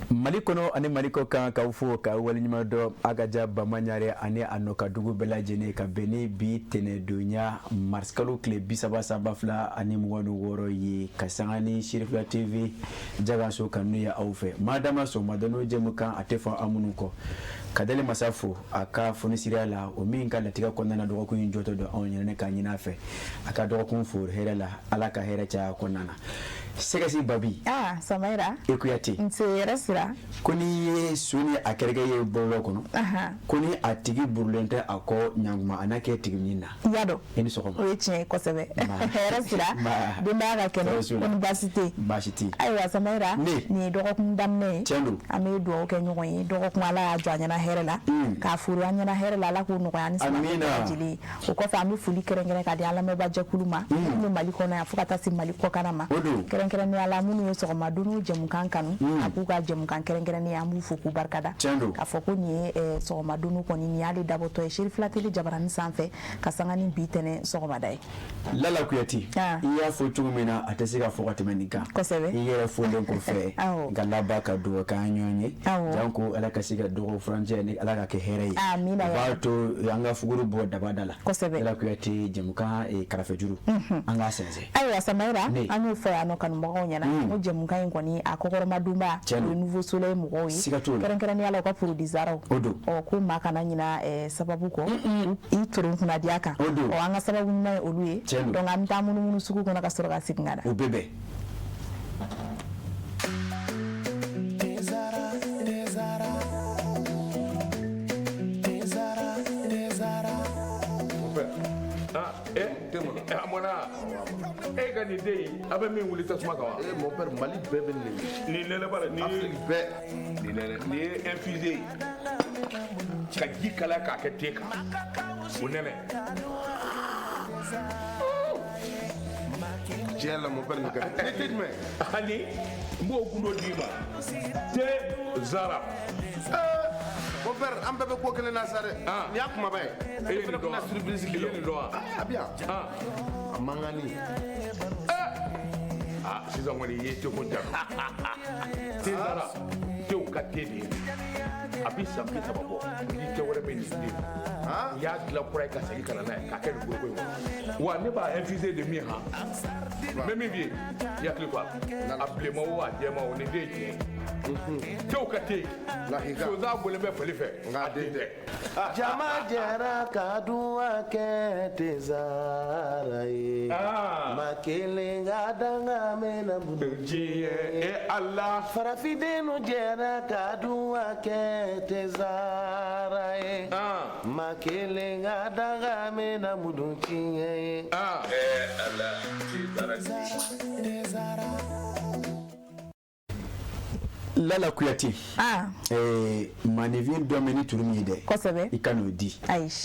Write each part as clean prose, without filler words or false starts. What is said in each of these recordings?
Malikono ani Maliko kan ka fo ka waliɲuman dɔ Agaja Bamaɲare ani a nɔ ka dugu bɛɛ lajɛlen ka bɛn ni bi tɛnɛndonya marsikalo tile 37 ani 26 ye ka sanga ni Shirifula TV Jaganso kanu ye aw fɛ madama sɔgɔma dɔnno jɛmukan a tɛ fɔ an minnu kɔ Kadɛli Masa fo a ka fonisiriya la o min ka latigɛ kɔnɔna dɔgɔkun in jɔtɔ don anw ɲinɛ ka ɲin'a fɛ a ka dɔgɔkun fo hɛrɛ la Ala ka hɛrɛ caya kɔnɔna na Sɛgɛsi Babi Samaira Ekuyate nse yɛrɛ sira ko ni ye su ni a kɛrɛkɛ ye bɔlɔ kɔnɔ ko ni a tigi burulen tɛ a kɔ ɲankuma a n'a kɛ tigi min na yadɔ i ni sɔgɔma o ye tiɲɛ kosɛbɛ hɛrɛ sira denbaya ka kɛnɛ ko ni baasi tɛ baasi tɛ ayiwa Samaira nin ye dɔgɔkun daminɛ ye tiɲɛ don an bɛ dugawu kɛ ɲɔgɔn ye dɔgɔkun Ala y'a jɔ an ɲɛna hɛrɛ la k'a furu an ɲɛna hɛrɛ la Ala k'o nɔgɔya ni silamɛ bɛɛ lajɛlen o kɔfɛ an bɛ foli kɛrɛnkɛrɛn ka di an lamɛnba jɛkulu ma minnu bɛ Mali kɔnɔ yan fo ka taa se Mali kɔkan ma kɛrɛnkɛrɛnnenya la minnu ye sɔgɔmadonniw jɛmukan kanu a k'u ka jɛmukan kɛrɛnkɛrɛnnen an b'u fo k'u barikada k'a fɔ ko nin ye sɔgɔmadonniw kɔni nin y'ale dabɔtɔ ye Shirifula TV jabaranin sanfɛ ka sanga ni bi tɛnɛ sɔgɔmada ye Lala Kuyate i y'a fɔ cogo min na a tɛ se ka fɔ ka tɛmɛ nin kan kosɛbɛ i yɛrɛ fɔlen kɔfɛ nka laban ka dugawu k'an ɲɔgɔn ye janko Ala ka se ka dɔgɔ furancɛ ni Ala ka kɛ hɛrɛ ye amina b'a to an ka fuguru bɔ dabada la kosɛbɛ Lala Kuyate jɛmukan kɛrɛfɛjuru an k'a sɛnsɛn ayiwa Samaira an y'o fɔ yan nɔ kanubagaw ɲɛna ko jɛmukan in kɔni a kɔkɔrɔmadonba o ye Nouveau Soleil mɔgɔw ye kɛrɛnkɛrɛnnenya la u ka produisaraw ko maa kana ɲina sababu kɔ i toron kunnadiya kan an ka sababu ɲuman ye olu ye donc an bɛ taa munumunu sugu kɔnɔ ka sɔrɔ ka segin ka na o bɛɛ bɛn ka ni den a bɛ min wuli tasuma kan wa mon père Mali bɛɛ bɛ ni nɛnɛ b'a la ni Afrique bɛɛ ni ye infusé ka ji kalaya k'a kɛ te kan o nɛnɛ tiɲɛ la mon père nin ka ni tɛ jumɛn ani n b'o kun dɔ d'i ma te zara mon père an bɛɛ bɛ ko kelen na sa dɛ nin y'a kumaba ye e ye nin dɔn wa surprise k'i nin dɔn wa a bi yan a man kan ni sisan kɔni ye te ko tɛ te zara tew ka te de ye a bɛ san 30 bɔ ni te wɛrɛ bɛ nin den n y'a dilan kura ye ka segin ka na n'a ye k'a kɛ nin foroko in kɔnɔ wa ne b'a infusé de min han n bɛ min f'i ye i hakili to a la a bilenma o a jɛma o nin den ye tiɲɛ tew ka te sonsan bɔlen bɛ fali fɛ nka den tɛ jama jɛra ka duwa kɛ te zara ye ma kelen ka danga mɛna diɲɛ ala farafidenu jɛra ka duwa kɛ te zara ye ma kelen ka danga mɛna mudun tiɲɛ ye ala Lala Kuyate manifin dɔ mɛ ni turu min ye dɛ kosɛbɛ i ka n'o di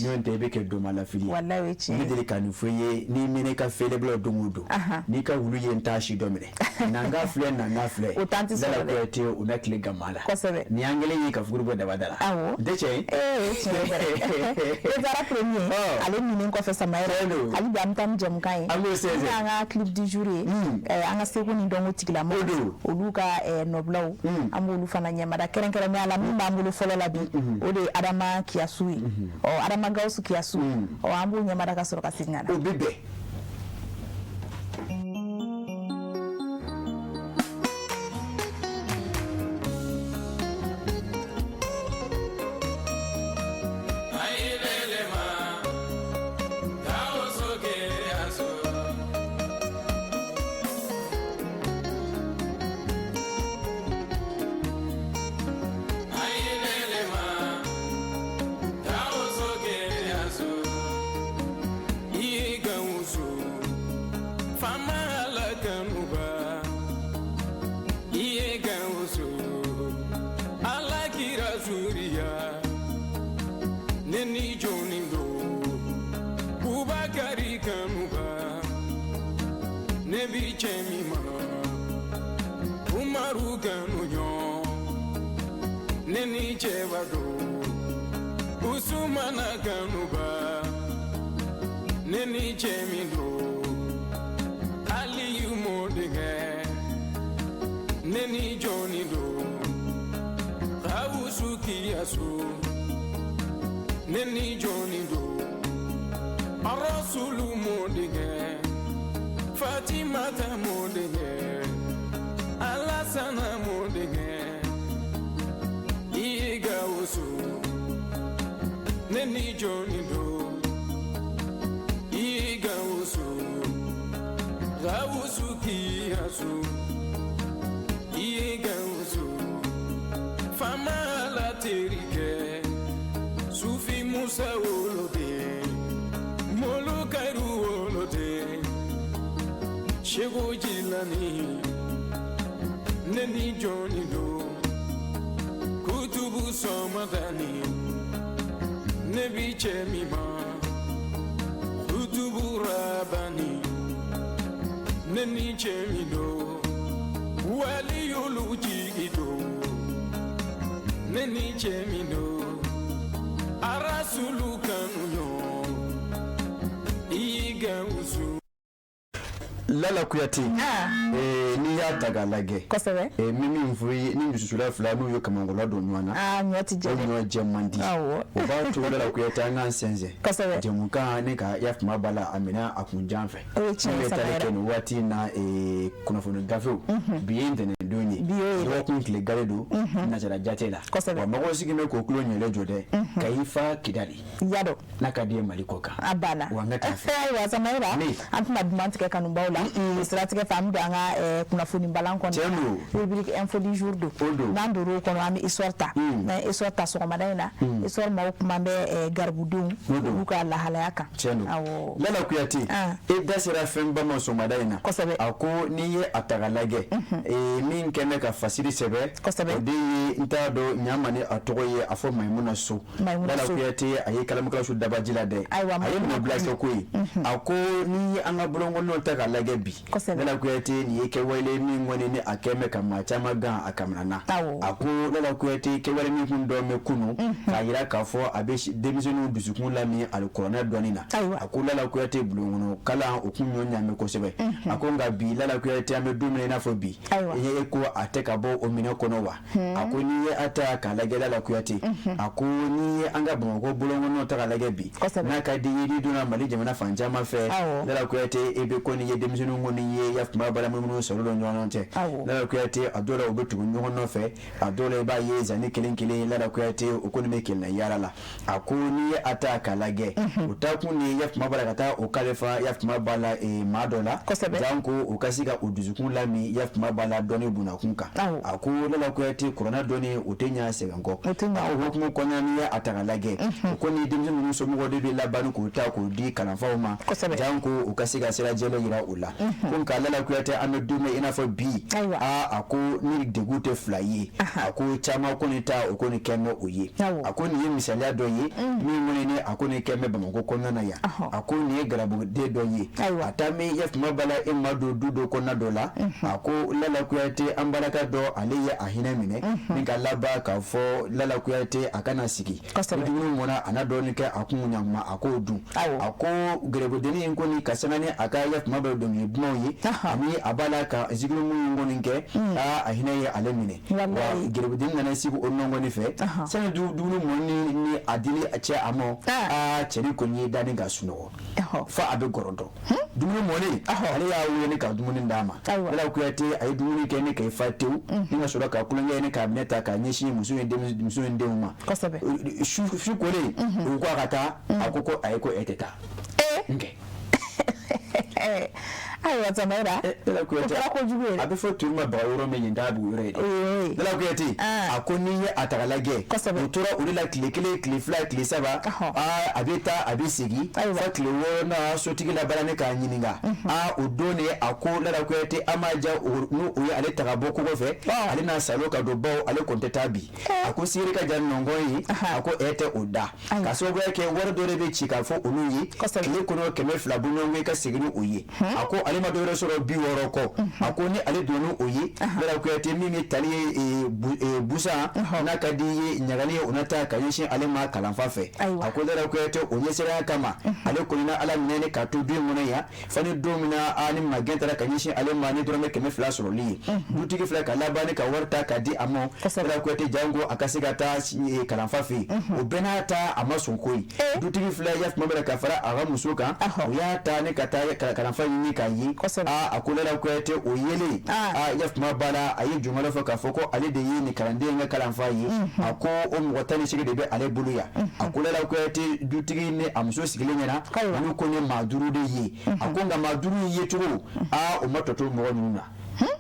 n'o tɛ i bɛ kɛ doma lafili ye wallahi o ye tiɲɛ ne deli ka nin fɔ i ye n'i mɛnna i ka feerebila don o don n'i ka wulu ye n t'a si dɔ minɛ nanga filɛ o t'an tɛ sɔrɔ dɛ Lala Kuyate o na tile gama la kosɛbɛ ni an kelen ye ka fuguru bɔ dabada la awɔ o tɛ tiɲɛ ye o tiɲɛ yɛrɛ Tezara premier ale ɲinen kɔfɛ Samaira hali bi an bɛ taa ni jɛmukan ye an b'o sɛnsɛn an ka clip du jour ye an ka seko ni dɔnko tigilamɔgɔw olu ka nɔbulaw an b'olu fana ɲɛmada kɛrɛnkɛrɛnnenya la min b'an bolo fɔlɔ la bi o de ye Adama Kiyasu ye Adama Gawusu Kiyasu an b'o ɲɛmada ka sɔrɔ ka segin ka na o bɛ bɛn Neni chevado Usumana kanuba Neni chemido Ali you modige Neni Johnny do yasu neni joni do arasulu modege Fatima ta modege Alasana modege Iga usu neni joni do Iga usu Gausu ki asu Iga usu Fama la terike Sufi Musa olode Molo kairu olode Shego jilani Neni joni do Kutubu somadani Nebi chemima Kutubu rabani Neni chemido Wali yulu jigido Neni chemido Arasulu kanuyo Iga usu Lala Kuyate ni ya taga lage kosebe mimi mfuri ni ndususula fulani uyo kamangola do nwana nyoti jere onyo jemandi oba to Lala Kuyate nga nsenze kosebe jemuka ne ka yaf mabala amina akunjanfe tale no wati na kuna funu gafo biende ne doni do kunkle garedo na jara jatela wa mago sigime ko kulo nyele jode kaifa kidali yado nakadie malikoka abana wangata wa zamaira antuma dimantike kanumbaula strategie fam danga kuna funi balanko rubrique info du jour do nandoro kono ami isorta na isorta so madaina isor ma kuma be garbudum buka la halayaka awo Lala Kuyate e dasira femba ma so madaina ako niye atagalage min keme ka fasiri sebe de intado nyamani atoye afo maimuna so Lala Kuyate ayi kalamukala su dabajila de ayi no blast ko ako ni anga bulongo no tagalage bi Lala Kuyate ni yeke wele min woni ni akeme kama chama gan akamrana ako Lala Kuyate ke wele min kundo me kunu kayira kafo abeshi demisonu dusukun lami alcorona donina ako Lala Kuyate bulongo kala okunyo nyame ko sebe ako nga bi Lala Kuyate ame dumine na fo bi ye ko ateka bo omina kono wa ako ni ye ata kalage Lala Kuyate ako ni anga bongo bulongo no tagalage bi na kadi yidi duna mali jamana fanjama fe Lala Kuyate ebe ko ni ye demisonu ngoni ye yafuma bala muno solo nyononte Lala Kuyate adola obetu nyono fe adola ba ye zani kelenkele Lala Kuyate okoni mekel na yarala ako ni ata kalage utakuni yafuma bala kata okalefa yafuma bala madola janko okasika uduzukun lami yafuma bala doni buna kunka ako Lala Kuyate corona doni utenya segango ako hukumu konyani ya atakalage okoni dimzi muno so mo de la banu ko ta ko di kanafoma janko okasika sera jelo yira ula kunka Lala Kuyate ame dume ina fo bi ako ni degute flaye ako chama konita okoni kemo oye ako ni misali adoye mi monene ako ni keme bamako konna ya ako ni garabu de doye atame yafuma bala emado dudo konna dola ako Lala Kuyate ambaraka do aliya ahina mine ninka laba ka fo Lala Kuyate akana siki dinu mona anadoni ke akunya ma ako du ako garabu deni ngoni kasanane aka yafuma bala do ni bmoyi ami abala ka ziglu mu ngoni ke ahina ya alemine wa garabu deni na siku onongo ni fe sana du moni ni adili ache amo cheri konyi dani gasuno fa abe gorodo dumuni moni ale ya wuni ka dumuni ndama Lala Kuyate ay dumuni ke ne kai fatew ninga sura ka kulunga ne ka mineta ka nyeshi musu ndema shu kole ko akata akoko ayeko eteta nge ayo zamaira Lala Kuyate abe fo turma ba woro me yinda bu yore Lala Kuyate akoni ye atagalage utura ulila kile fly kile saba abeta abisigi fa kile wona so tigila balane ka nyininga udone ako Lala Kuyate amaja no uye ale tagabo ko fe ale na saloka do baw ale konteta bi ako siri ka jan nongoyi ako ete uda kaso go yake wor do rebe chika fo uluyi kile kono keme flabuno ngi ka sigini uye ako ale ma dɔwɛrɛ sɔrɔ 60 kɔ a ko ni ale donu o ye bɛra kuyate min bɛ tali busa n'a ka di ye ɲagali ye o na taa ka ɲɛsin ale ma kalanfa fɛ a ko bɛra kuyate o ɲɛsiranya kama ale kolina ala minɛ ka to du in kɔnɔ yan fani don min na ni magɛn taara ka ɲɛsin ale ma ni dɔrɔmɛ 200 sɔrɔli ye dutigi filɛ ka laban ka wari ta ka di a ma bɛra kuyate jango a ka se ka taa kalanfa fɛ o bɛɛ n'a ta a ma sɔn koyi dutigi filɛ yafuma bɛra ka fara a ka muso kan o y'a ta ne ka taa kalanfa ɲini k'a ye a ko bɛra kuyate o yelen yafuma b'a la a ye jɔnmɔlɔ fɔ k'a fɔ ko ale de ye nin kalanden ka kalanfa ye a ko o mɔgɔ 18 de bɛ ale bolo yan a ko bɛra kuyate dutigi ni a muso sigilen ɲɛna olu ko ne maa 5 de ye a ko nka maa 5 ye cogo o ma tɔto mɔgɔ ninnu na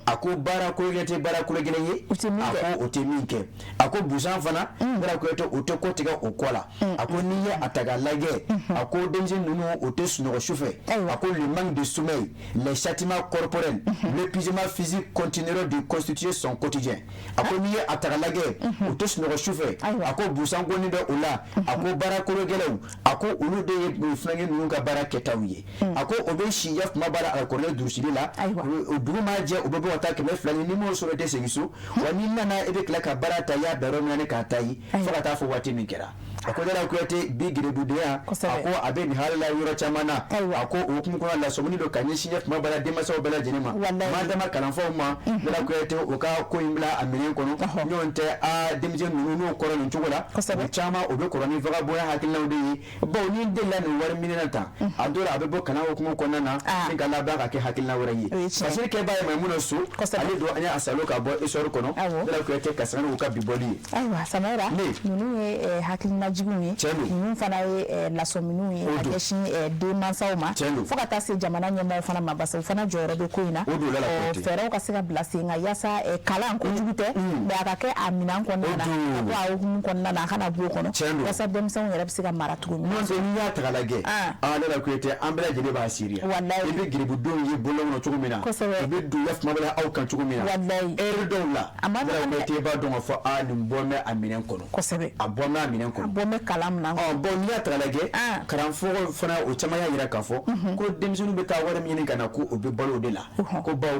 a ko baara kologɛlɛn tɛ baara kologɛlɛn ye a ko o tɛ min kɛ a ko busan fana bɛra kuyate o tɛ ko tigɛ o kɔ la a ko n'i ye a ta k'a lajɛ a ko denmisɛn ninnu o tɛ sunɔgɔ sufɛ a ko le manque de sommeil les châtiments corporels l'épuisement physique continuera de constituer son quotidien a ko n'i ye a ta k'a lajɛ o tɛ sunɔgɔ sufɛ a ko busan kɔni bɛ o la a ko baara kologɛlɛnw a ko olu de ye fɛnkɛ ninnu ka baara kɛtaw ye a ko o bɛ si yafuma baara a kɔrɔlen durusili la o dugu ma jɛ u bɛ bɔ ka taa 200 ni m'o sɔrɔ tɛ segin so wa n'i nana i bɛ tila ka baara ta y'a bɛrɛ min na k'a ta ye fo ka taa fɔ waati min kɛra a ko Bɛra Kuyate bi gerebudenya a ko a bɛ nin hali la yɔrɔ caman na a ko o hukumu kɔnɔ la sɔmuni don ka ɲɛsin yafuma baara denmansaw bɛɛ lajɛlen ma maa dama kalanfaw ma Bɛra Kuyate o ka ko in bila a minɛn kɔnɔ ɲɔgɔn tɛ denmisɛn ninnu n'o kɔrɔ nin cogo la o caman o bɛ kɔrɔ ni vagabond hakilinaw de ye bawo ni delila nin wari minɛna tan a dɔw la a bɛ bɔ kana hukumu kɔnɔna na ni ka laban ka kɛ hakilina wɛrɛ ye parce que kɛba ye Maimuna So ale don an y'a salo ka bɔ histoire kɔnɔ Bɛra Kuyate ka sanga u ka bibɔli ye ayiwa Samara ninnu ye hakilina juguw ye ninnu fana ye lasɔminiw ye a ɲɛsin denmansaw ma fo ka taa se jamana ɲɛmɔgɔw fana ma basa u fana jɔyɔrɔ bɛ ko in na fɛɛrɛw ka se ka bila sen kan yaasa kalan kojugu tɛ mais a ka kɛ a minɛn kɔnɔna na a ko a hukumu kɔnɔna na a kana b'o kɔnɔ yaasa denmisɛnw yɛrɛ bɛ se ka mara cogo min na n'i y'a ta k'a lajɛ Bɛra Kuyate an bɛɛ lajɛlen b'a seereya i bɛ geribudenw ye bolo kɔnɔ cogo min na i bɛ don yafuma bɛra aw kan cogo min na heure dɔw la Bɛra Kuyate b'a dɔn ka fɔ nin bɔ mɛ a minɛn kɔnɔ a bɔ mɛ a minɛn kɔnɔ a bɔ mɛ kalan min na bon n'i y'a ta k'a lajɛ karamɔgɔ fana o caman y'a jira k'a fɔ ko denmisɛnninw bɛ taa wari min ɲini ka na ko o bɛ balo o de la ko bawo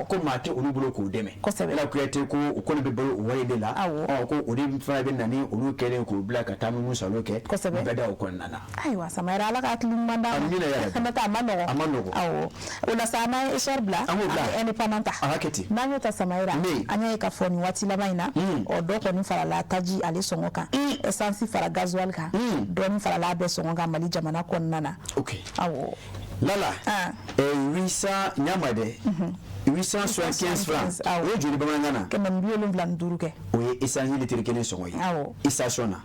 ko maa tɛ olu bolo k'o dɛmɛ Bɛra Kuyate ko o kɔni bɛ balo o wari de la ko o de fana bɛ na ni olu kɛlen k'o bila ka taa minnu salo kɛ bɛɛ da o kɔnɔna na ayiwa Samara Ala ka hakili ɲuman d'an ma n'o tɛ a ma nɔgɔn awɔ o la sa n'an ye histoire bila an bɛ indépendant ta n'an y'o ta Samara an y'a ye k'a fɔ nin waati laban in na dɔ kɔni farala taji ale sɔngɔ kan essence fara gasoil kan dɔɔni farala bɛɛ sɔngɔ kan Mali jamana kɔnɔna na awɔ Lala 800 ɲama dɛ 875 francs o ye joli bamanankan na 75 kɛ o ye essence litre 1 sɔngɔ ye station na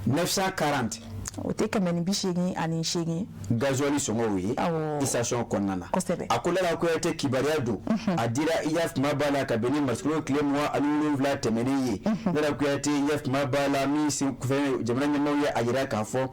940 o tɛ 888 gasoil sɔngɔ ye station kɔnɔna na a ko Bɛra Kuyate kibaruya don a dira i yafuma b'a la ka bɛn ni masikoro tile 27 tɛmɛnen ye Bɛra Kuyate yafuma b'a la min jamana ɲɛmɔgɔw ye a jira k'a fɔ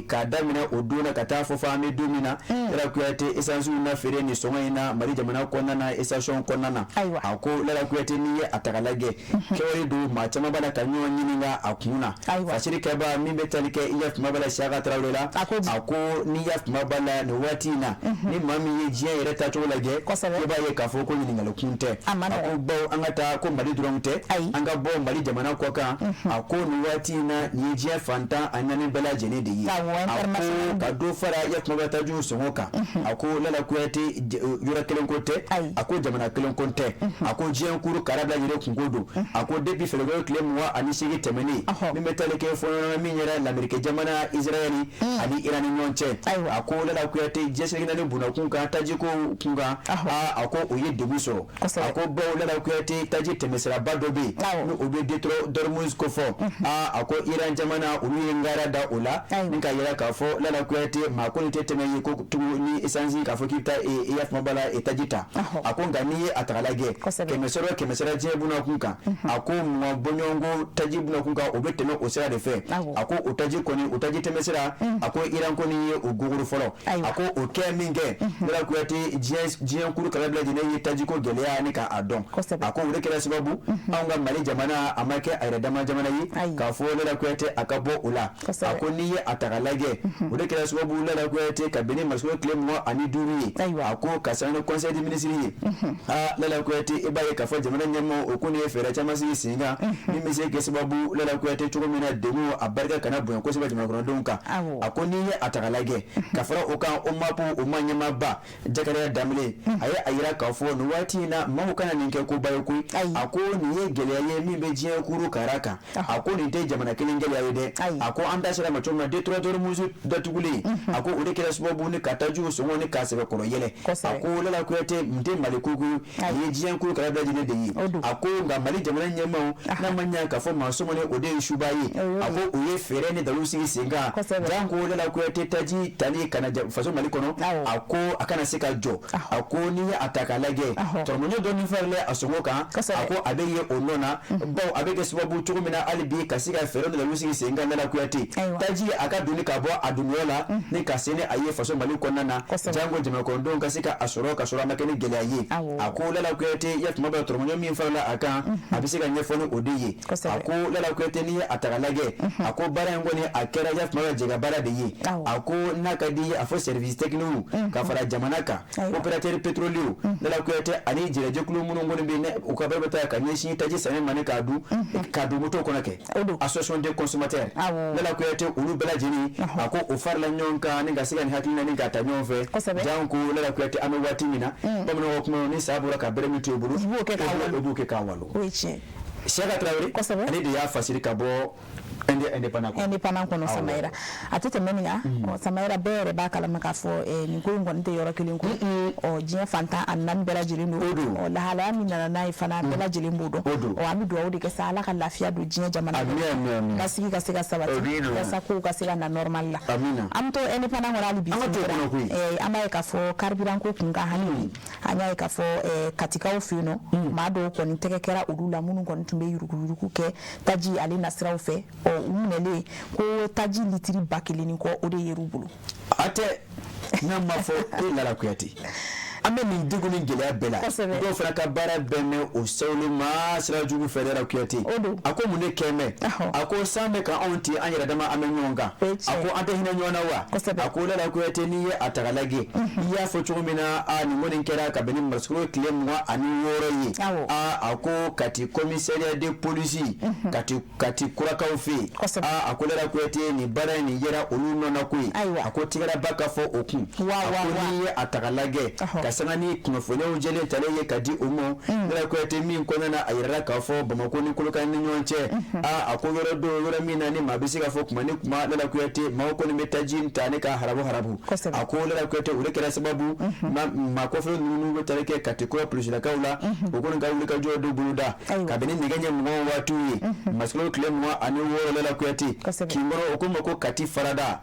k'a daminɛ o don na ka taa fɔ an bɛ don min na Bɛra Kuyate essence na feere nin sɔngɔ in na Mali jamana kɔnɔna na station kɔnɔna na a ko Bɛra Kuyate n'i ye a ta k'a lajɛ kɛwale don maa caman b'a la ka ɲɔgɔn ɲininka a kun na fasiri kɛba min bɛ tali kɛ yafuma b'a la Siyaka Tarawele la a ko ni yafuma b'a la nin waati in na ni maa min ye diɲɛ yɛrɛ tacogo lajɛ i b'a ye k'a fɔ ko ɲininkali kun tɛ a ko bawo an ka taa ko Mali dɔrɔn tɛ an ka bɔ Mali jamana kɔ kan a ko nin waati in na nin ye diɲɛ fantan a naani bɛɛ lajɛlen de ye a ko ka dɔ fara yafuma b'a tajugu sɔngɔ kan a ko Bɛra Kuyate yɔrɔ kelen ko tɛ a ko jamana kelen ko tɛ a ko diɲɛ kuru kara bɛɛ lajɛlen kunko don a ko depuis février tile 28 tɛmɛnen min bɛ tali kɛ fɔ min yɛrɛ l'Amérique jamana Israël ani Iran ni ɲɔgɔn cɛ a ko Bɛra Kuyate jɛsɛgɛ ni bunakun kan taji ko kun kan a ko o ye degun sɔrɔ a ko bawo Bɛra Kuyate taji tɛmɛsiraba dɔ bɛ yen ni o bɛ Dormuz ko fɔ a ko Iran jamana olu ye ngara da o la ni ka yira k'a fɔ Bɛra Kuyate maa ko nin tɛ tɛmɛ ye ko tugu ni essence k'a fɔ k'i bɛ taa yafuma b'a la taji ta a ko nka n'i ye a ta k'a lajɛ kɛmɛsara diɲɛ bunakun kan a ko mɔgɔ bɔɲɔgɔnko taji bunakun kan o bɛ tɛmɛ o sira de fɛ a ko o taji kɔni kɔni o taji tɛmɛsira a ko Iran kɔni ye o gogoro fɔlɔ a ko o kɛ min kɛ Lala Kuyate diɲɛ kuru kala bɛɛ lajɛlen ye taji ko gɛlɛya ni k'a dɔn a ko o de kɛra sababu anw ka Mali jamana a ma kɛ a yɛrɛ dama jamana ye k'a fɔ Lala Kuyate a ka bɔ o la a ko n'i ye a ta ka lajɛ o de kɛra sababu Lala Kuyate ka bɛn ni Marseille tile 25 ye a ko ka sanga ni conseil des ministres ye Lala Kuyate i b'a ye k'a fɔ jamana ɲɛmɔgɔ o ko ni ye fɛɛrɛ caman sigi sen kan min bɛ se kɛ sababu Lala Kuyate cogo min na degun a barika kana bonya kosɛbɛ jamana kɔnɔdenw kan a ko n'i ye a ta ka lajɛ ka fara o kan o mapu o ma ɲɛmaaba Jakariya Danbele a ye a yira k'a fɔ nin waati in na maaw kana nin kɛ koba ye koyi a ko nin ye gɛlɛya ye min bɛ diɲɛ kuru kara kan a ko nin tɛ jamana kelen gɛlɛya ye dɛ a ko an da sera ma cogo min na détonateur musu datugulen a ko o de kɛra sababu ni ka tajiw sɔngɔ ni k'a sɛbɛ kɔrɔ yɛlɛ a ko Lala Kuyate nin tɛ Mali kuku nin ye diɲɛ kuru kara bɛɛ lajɛlen de ye a ko nka Mali jamana ɲɛmaaw n'a ma ɲɛ k'a fɔ maa sɔmɔni o de ye suba ye a ko o ye fɛɛrɛ ni dalu sigi sen kan jan ko Lala Kuyate taji tali kana faso Mali kɔnɔ a ko a kana se ka jɔ a ko n'i ye a ta k'a lajɛ tɔrɔmɔɲɔ dɔɔni farale a sɔngɔ kan a ko a bɛ ye o nɔ na bawo a bɛ kɛ sababu cogo min na hali bi ka se ka fɛɛrɛ ni dalu sigi sen kan Lala Kuyate taji a ka doni ka bɔ a duniyɔ la ni ka se ni a ye faso Mali kɔnɔna na jan ko jamana kɔnɔdenw ka se ka a sɔrɔ ka sɔrɔ a ma kɛ ni gɛlɛya ye a ko Lala Kuyate ya tuma bɛ tɔrɔmɔɲɔ min farala a kan a bɛ se ka ɲɛfɔ ni o de ye a ko Lala Kuyate n'i ye a ta ka lajɛ a ko baara in kɔni a kɛra ya tuma bɛ jɛga baara de ye a ko n'a ka di a fɔ service technique ka fara jamana kan opérateur pétrolier Lala Kuyate ani jɛrɛjɛkulu minnu kɔni bɛ u ka bɛɛ bɛ taa ka ɲɛsin taji sanni ma ni k'a du moto kɔnɔ kɛ association des consommateurs Lala Kuyate olu bɛɛ lajɛlen a ko o farala ɲɔgɔn kan ni ka se ka nin hakilina ni ka ta ɲɔgɔn fɛ jan ko Lala Kuyate an bɛ waati min na bamananw kuma ni sa bɔra ka bɛrɛ min to i bolo o b'o kɛ k'a walo Siyaka Traoré ale de y'a fasiri ka bɔ indépendant kɔnɔ Samayira a tɛ tɛmɛ nin kan Samayira bɛɛ yɛrɛ b'a kalama k'a fɔ nin ko in kɔni tɛ yɔrɔ kelen ko diɲɛ fantan a 4 bɛɛ lajɛlen don lahalaya min nana n'a ye fana bɛɛ lajɛlen b'o dɔn an bɛ dugawu de kɛ sa Ala ka lafiya don diɲɛ jamana kɔnɔ basigi ka se ka sabati walasa kow ka se ka na normal la an bɛ to indépendant kɔnɔ hali bi an b'a ye k'a fɔ carburant ko kun kan hali bi an y'a ye k'a fɔ katikaw fɛ yen nɔ maa dɔw kɔni tɛgɛ kɛra olu la minnu kɔni tun bɛ yuruguyurugu kɛ taji ale nasiraw fɛ u minɛlen ko taji litiri 1000 kɔ o de yer'u bolo a tɛ n'a ma fɔ Lala Kuyate an bɛ nin degun ni gɛlɛya bɛɛ la dɔw fana ka baara bɛn mɛ o sawuli ma sira jugu fɛ Lala Kuyate a ko mun de kɛ mɛ a ko san bɛ ka anw ten an yɛrɛ dama an bɛ ɲɔgɔn kan a ko an tɛ hinɛ ɲɔgɔn na wa a ko Lala Kuyate n'i ye a ta ka lajɛ i y'a fɔ cogo min na nin kɔni kɛra kabini Marseille tile 26 ye a ko Kati commissariat de police Kati kurakaw fɛ yen a ko Lala Kuyate nin baara in nin yɛrɛ olu nɔ na koyi a ko tigɛra ba ka fɔ o kun a ko n'i ye a ta ka lajɛ sanga ni kunnafoniyaw jɛlen talen ye ka di o ma Lala Kuyate min kɔnɔna na a yɛrɛla k'a fɔ Bamako ni Kolokani ni ɲɔgɔn cɛ a ko yɔrɔ dɔw yɔrɔ min na ni maa bɛ se ka fɔ kuma ni kuma Lala Kuyate maaw kɔni bɛ taji ta ne ka harabu a ko Lala Kuyate o de kɛra sababu maa kɔfɛ ninnu bɛ tali kɛ Kati kura polisilakaw la o kɔni ka wuli ka jɔ dɔw bolo da kabini nɛgɛ ɲɛ 20 waatiw ye Marseille tile 26 Lala Kuyate k'i kɔnɔ o ko ma ko Kati farada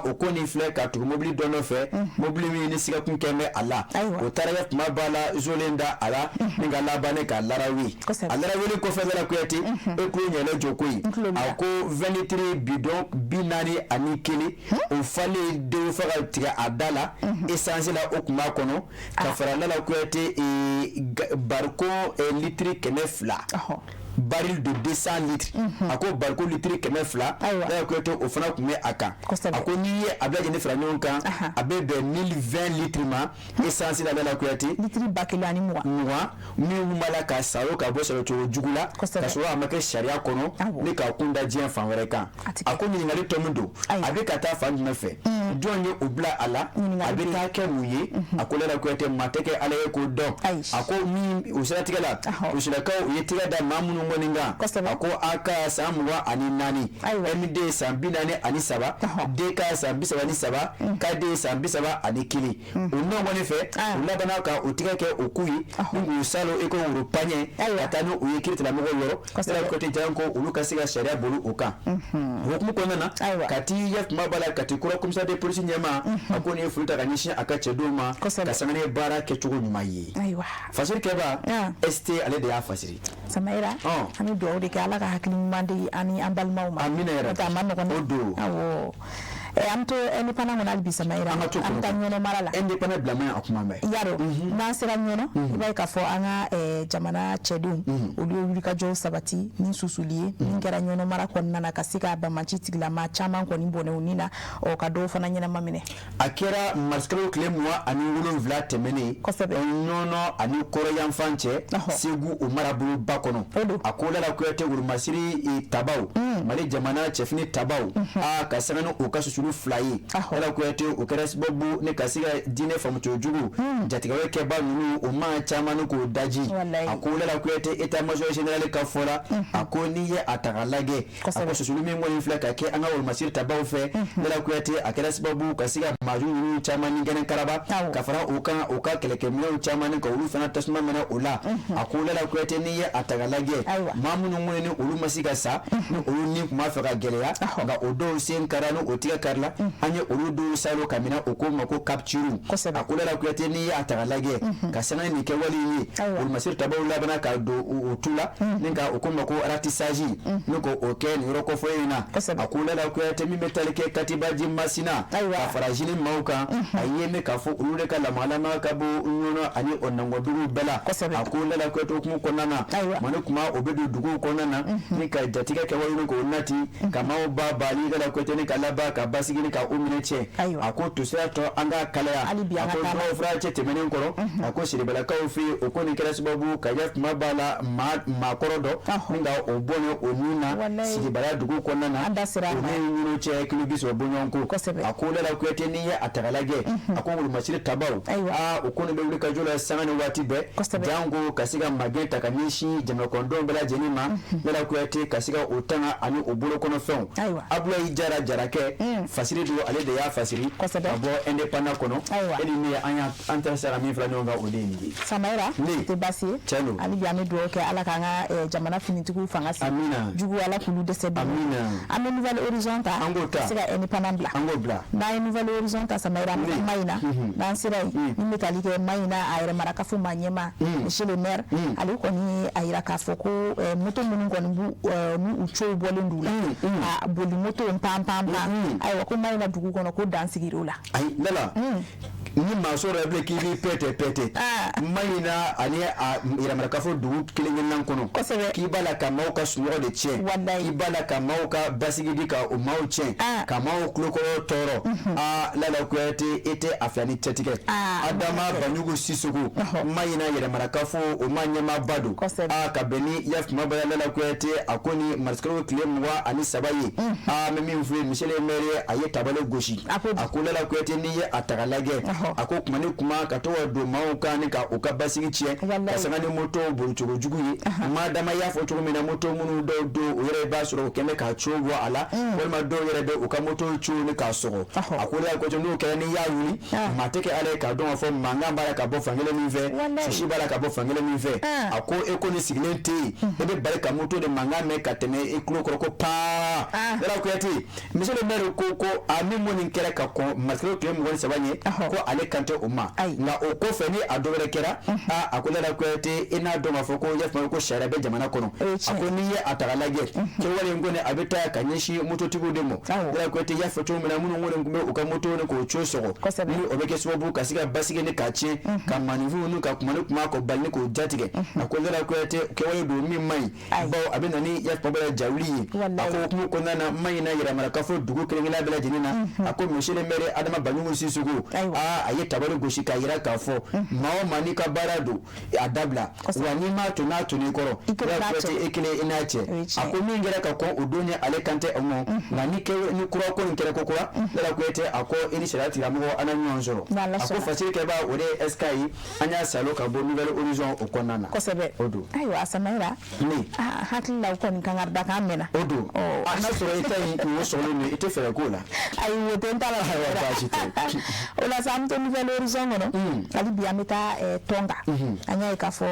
o ko nin filɛ ka tugu mobili dɔ nɔfɛ mobili min ni sigakun kɛ bɛ a la o taara kɛ tuma b'a la isolen da a la ni ka laban ne ka larawi a laraweli kɔfɛ Lala Kuyate e kulo ɲɛlɛ jɔ koyi a ko 20 litres bidon 41 o falen denw fɔ ka tigɛ a da la essence la o kuma kɔnɔ ka fara Lala Kuyate bariko litiri 200 baril de 200 litres a ko bariko litiri 200 Lala Kuyate o fana kun bɛ a kan a ko n'i ye a bɛɛ lajɛlen fara ɲɔgɔn kan a bɛ bɛn 1020 litres ma essence la Lala Kuyate litiri 1020 min b'a la ka saro ka bɔ sɔrɔ cogo jugu la ka sɔrɔ a ma kɛ sariya kɔnɔ ni ka kun da diɲɛ fan wɛrɛ kan a ko ɲininkali tɔ min don a bɛ ka taa fan jumɛn fɛ jɔn ye o bila a la a bɛ taa kɛ mun ye a ko Lala Kuyate maa tɛ kɛ Ala ye k'o dɔn a ko min o siratigɛ la polisilakaw u ye tigɛ da maa minnu kɔni kan a ko a ka san 24 MD san 43 DK san 33 KD san 31 o nɔ kɔni fɛ u labanna ka o tigɛ kɛ o ku ye ni k'u salo e ko woro paɲɛ ka taa ni o ye kiiritigɛlamɔgɔw yɔrɔ Lala Kuyate jan ko olu ka se ka sariya boli o kan hukumu kɔnɔna na Kati ya tuma b'a la Kati kura commissariat de police ɲɛma a ko nin ye foli ta ka ɲɛsin a ka cɛdenw ma ka sanga ni baara kɛcogo ɲuman ye fasiri kɛba ST ale de y'a fasiri Samaira ani do de kala ka hakili mande ani ambal mawma amina yara ta man ko odo awo amto eni pana ngona albi Samaira am tan nyono marala ende pana blama akuma mai yaro na sira nyono ibai ka fo anga jamana chedum odi wuri ka jo sabati ni susulie ni ngara nyono mara ko nana kasika ba manchiti la ma chama ko ni bone unina o ka do fana nyina mamine akera marskalo klemwa ani wulon vla temene nyono ani koro yanfanche segu umarabulu bakono akola la kuyate uru masiri tabau mali jamana chefini tabau kasana ukasu fly wala kuyate ukeres bobu ne kasiga dine famucho jugu jatiga weke ba nunu uma chama no ko daji akola la kuyate eta major general ka fola akoni ye atagalage akoso sulu mi ngoni flaka ke anga uru masiri tabau fe wala kuyate akeres bobu kasiga majuru chama ni genen karaba kafara uka keleke mi chama ni ko ulu fana tasma mena ula akola la kuyate ni ye atagalage mamunu ngoni ulu masiga sa no ulu ni kuma faka geleya ga odo sen karano otiga karla anye ulu do salo kamina okoma ko capture akola la kuyate ni atagalage kasana ni ke wali ni ulu masir tabawu la bana ka do otula ninga okoma ko ratisaji niko oken roko foyina akola la kuyate mi metalike katibaji masina farajini mauka ayeme ka fo ulu ka la malama ka bo nyono ani onango dugu bela akola la kuyate okumu konana manu kuma obedu dugu konana nika jatika ke wali ko nati kama ba bali la kuyate ni kalaba ka basigi ni ka umineche ako tusato anga kalaya ako no frache temene nkoro ako shiribala ka ofi okoni kala sababu kaya mabala ma korodo ninga obone onina shiribala dugu konana oni nyino che kilubiso obonyonko ako la kuyate ni atagalage ako ngulu mashire tabau okoni be ulika jola sangane wati be jango kasiga magenta kamishi jamna kondo bela jenima bela kuyate kasiga utanga ani obulo kono fon abula ijara jarake fasiri do ale de ya fasiri abo independent kono eni ne anya antasara mi fla nyonga odeni Samaira te basi ali biame do ke ala kanga jamana finitiku fangasi amina jugu ala kulu de sebi amina ame nouvelle horizonta sira independent bla angobla na nouvelle horizonta Samaira maina na sira ni metalike maina ayre maraka fu manyema chez le maire ali ko ni ayira ka foko moto munungo ni bu ni ucho bole ndula boli moto pam ay wa ko maina dugu kono ko dansigirola ay lala ni maso reble ki bi pete maina ani ira maraka fu dugu kilingen nan kono ki bala ka mauka suno de che ki bala ka mauka basigidi ka o mau che ka mau kloko toro lala ko ete afani tetike adama banyugo sisugo maina ira maraka fu o manyama badu ka beni yaf mabala lala ko ete akoni marskaro klem wa ani sabaye memi mfu michele mere aye tabale goshi akula la ko ete ni atagalage ako kuma ni kuma ka to do mauka ni ka okabasigi chie kasanga ni moto buruchugo juguyi madama ya fo chugo mina moto munu do yere basuro keme ka chugo ala wal ma do yere be okamoto chu ni ka sogo akula ko jono ke ni ya yuli mateke ale ka do fo manga bara ka bo fangele mi ve shishi bara ka bo fangele mi ve ako eko ni signete ebe bare ka moto de manga me ka tene eklo kroko pa era ko ete monsieur le maire ko ami moni kera ka ko masro ke mo woni sabanye ko ale kante umma na o ko feni adobere kera akola la ko ete ina do ma foko ya fa ko shara be jamana kono akoni ye atagalage ke wale ngone abeta kanyeshi moto tigo demo era ko ete ya foto mina munu ngone ngumbe uka moto ne ko chosogo ni obeke sobu kasika basige ne kache kamanivu nu ka kumane kuma ko balni ko jatige akola la ko ete ke wale do mi mai bawo abena ni ya fa bala jawli ako kuma ko nana mai na yira maraka fo dugu kelengela bela jenina ako monsieur le maire adama banyugo sisugo aye tabalo goshi ka yira ka fo mawo mani ka barado adabla wani ma to na to ni koro ya kwete ekele inache ako mi ngera ka ko odonya ale kante omo ngani ke ni kuro ko nkere ko kura la kwete ako ini sharati la mo ananyo nzoro ako fasile ke ba ode sky anya salo ka bo nouvelle horizon okonana kosebe odo ayo Samaira ni hakilla ko ni kangarda ka mena odo ana soro itai wo solo ni ite fere kola ayo tenta la hawa ba chite ola sam to nouvelle horizon no ali bi ameta tonga anya ka fo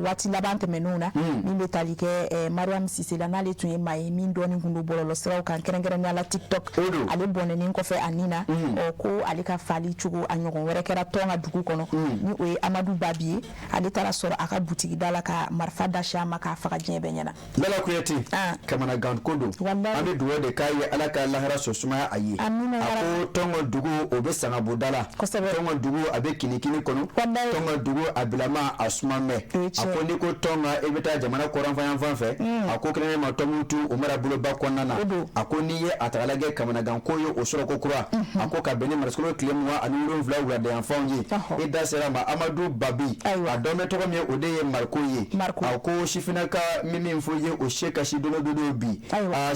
wati labante menuna mi metali ke Mariam Cissé la nale tun mai min doni hundu bololo sraw kan kerengere na la TikTok ali bonne nin ko fe anina o ko ali ka fali chugo anyogo were kera tonga dugu kono ni o Amadou Babié ali tara soro aka boutique dala ka marfa dasha maka faka jebe nyana lala kuyati kamana gan kondo abe duwe de kai ala ka lahara sosuma ayi ako tongo dugu obesanga budala tongo dugu abe kinikini kono tongo dugu abilama asumame ako niko tonga ebeta jamana koran fayan fanfe ako kene ma tomutu umara bulo bakonna ako niye atalage kamana gan koyo osoro kokura ako ka beni marskolo klemwa anuro vla wura de enfangi ida serama Amadou Babi adome to me odeye markoye ako shifinaka mimi mfoye o sheka shidono dodobi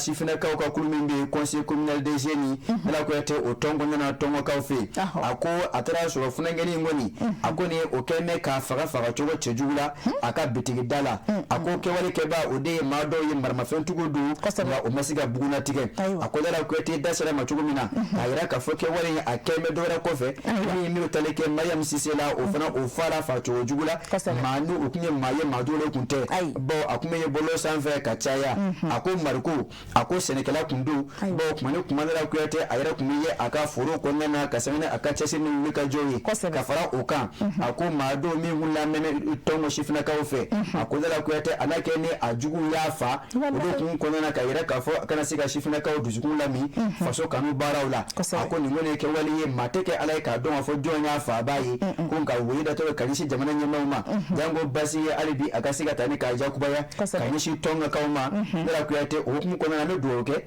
shifinaka ka kulumimbe conseil communal des génies la ko ete o tongo na tongo ka ofe ako atara so funa ngeni ngoni ako ne o keme ka faga chogo chejula aka bitigi dala ako ke wale ke ba odeye mado ye marma fentugo do ya o masiga buguna tike ako la ko ete dasara machugo mina ayira ka foke wale akeme dora kofe ni mi utaleke Mariam Cissé la o fana o fara fa chogo jugula manu ukunye maye madole kunte bo akume ye bolo sanfe ka chaya ako marko ako senekala kundu bo kumane kumandara kuyate ayira kumiye aka foro konna ka samina aka chese ni wika joyi ka fara okan ako mado mi wula meme tongo shifina ka ofe ako dala kuyate anake ni ajugu yafa odo kun konna ka ayira ka fo kana sika shifina ka oduzukun lami faso kanu barawla ako ni ngone ke wali ye mateke alai ka don afo jonya fa bayi kun ka wida to kanishi jamana nyama jango basi alibi aka sika tani ka jakubaya kanishi tonga kauma dala kuyate o kun konna no doke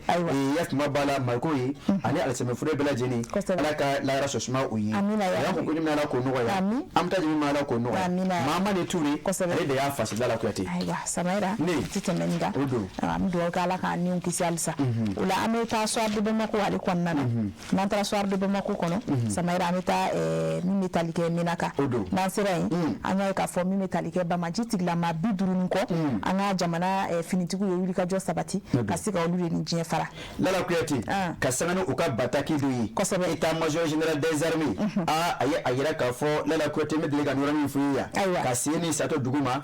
yaf mabala markoyi ani alseme fure bela jeni alaka la raso sma uyi ya ko kuni mala ko no ya amta jimi mala ko no mama ne turi de ya fasila la kuyate aiwa samaira titemenga am do kala ka ni unkisi alsa ula ameta soir de bamako ali konnana nantara soir de bamako kono samaira ameta mi metalike minaka nan sirai anya ka fo mi metalike bamaji tigla ma biduru nko anga jamana finitiku yo yuli ka jo sabati kasika olure ni jien fara lala kuyati kasangano uka bataki duyi état major général des armées ayira ka fo lala kuyati medle ga nurani fuya kasini sato duguma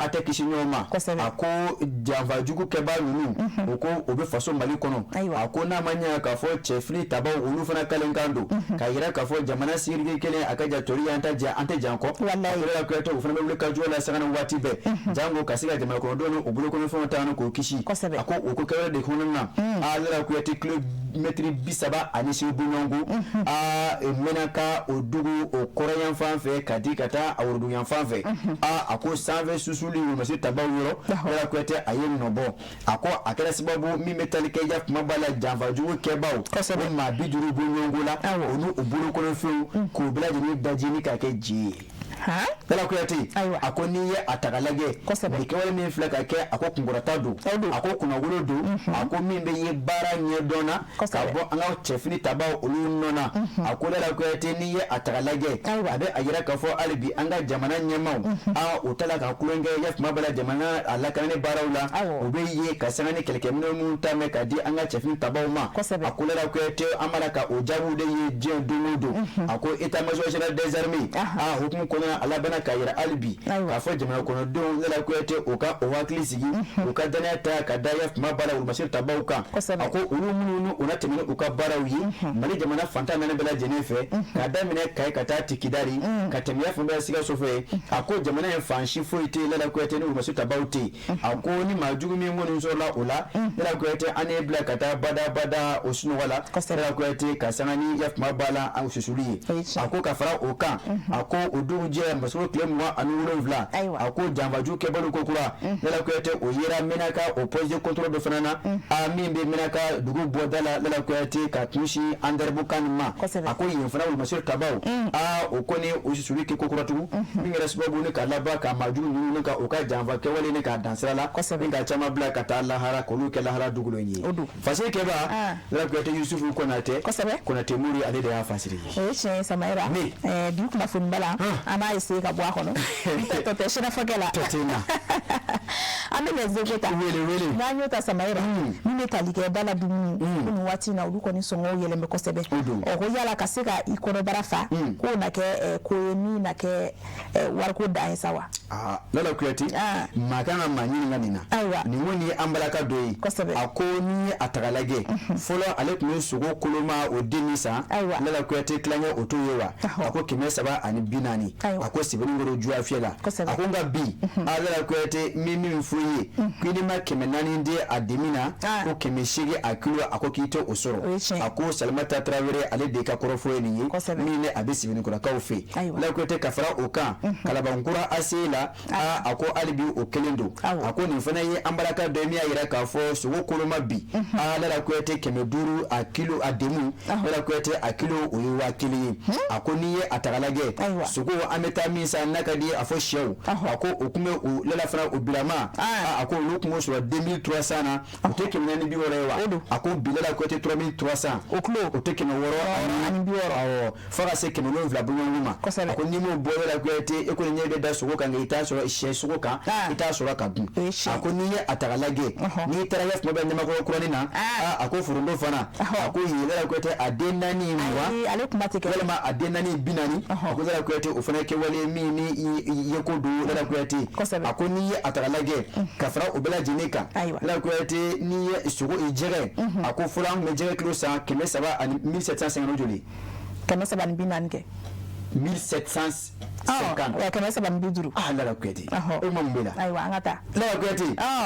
atakishinyoma ako java jugu keba nunu oko obe faso mali kono ako na manya ka fo chefli taba ulu fana kalengando kayira ka fo jamana sirge kele akaja tori ante janko lala kuyati ufana mebule ka jola sangana wati be jango kasika jamana kono dono obulo kono fo tano ko kishi ako oko kawale de kono na lala kuyati club metri bisaba anisi bunyongo menaka odugu okoroyan fanfe kadikata awurdu yan fanfe ako sanve susuli masi tabawiro la kwete ayen nobo ako akela sibabu mi metalike ya mabala java jugu kebao ma biduru bunyongo la onu obulu kono fu ko bilaje ni dajini kakeji dala kuyati ako niye atagalage dikewale min flaka ke ako kungurata do ako kuna wulo do ako mimbe ye bara nye dona kabo anga chefini taba olu nona ako dala kuyati niye atagalage abe ayira kafo alibi anga jamana nyemau utala ka kulenge yaf mabala jamana alakane barawla obe ye kasangani kelke mino tame kadi anga chefini taba uma ako dala kuyati amala ka ojabu de ye jien dumudo ako état major général des armées hukumu kona ala bana kayira alibi ka fo jamana kono don la kuyate oka o wakli sigi oka dana ta ka daya mabala ul masir tabauka ako ulumunu unatemene oka barawi mali jamana fanta mena bela jenefe ka damine kay kata tikidari ka temya fumba siga sofe ako jamana en fanshi fo ite la kuyate ni ul masir tabauti ako ni majugu mi ngoni nsola ula la kuyate ane bla kata bada osunu wala la kuyate ka sangani yaf mabala au susuli ako ka fara oka ako odu je masoro klemwa anulo vla ako jamvaju ke bolu kokura la kuyate o yera menaka opposé contrôle de fanana amimbe menaka dugu bodala la kuyate ka tushi under bukanma ako yinfana ul masir tabau okone o susuli ke kokura tu mingira sababu ne kala ba ka maju nunu ka oka jamva ke wale ne ka dansala inga chama bla kata la hara kolu ke la hara dugulo nyi fase ke ba la kuyate Yusufu konate muri alede ya fasiri che samaira du kuma funbala ana ise ka bwa kono to te shina fakela ame les zogota wele nanyo ta samaira ni ne talike dala dumu ni wati na ulu koni songo yele me kosebe o ko yala ka se ka ikono barafa ko na ke ko ni na ke warko da sawa lala kuyati makana manyini nganina ni woni ambalaka doyi akoni atagalage folo ale kuma sugo koloma o denisa lala kuyati klanyo otoyewa ako kimesa ba ani binani ako sibini ngoro juwa fiela ako nga bi lala kuyati mimi mfuye kwini ma kemenani ndi ademina ko kemeshige akilo ako kito osoro ako Salimata Traoré ale de ka korofo ni mine abisi bini kura kaufe lala kuyati kafara oka kalabangura asela ako alibi o kelendo ako ni fana yi ambalaka demi ayira ka fo sugo koloma bi lala kuyati kemeduru akilo ademu lala kuyati akilo oyewa kili ako niye atagalage sugo ameta misa nakadi afo shew ako okume lala fana obilama ako lokumo sur 2300 na oteke minani bi worewa ako bilala kuyati 3300 oklo oteke no woro ani bi woro fara se kemelo vla bunyuma ako nimo bolela kuyati eko nyebe da sugo kanga ita so she sugo ka ita so ka du ako niye atagalage ni tarayef mo ben ma ko kurani na ako furundo fana ako yela kuyati adenani mwa ale kuma te wala ma adenani binani ako zala kuyati ofana ke wale mini yekodo lala kuyati ako niye atagalage kafra obela jeneka lala kuyati niye sugo ijere ako fulan mejere kilo sa keme saba 1750 joli keme saba binani ke 1750 ya keme saba biduru lala kuyati o mambela aywa ngata lala kuyati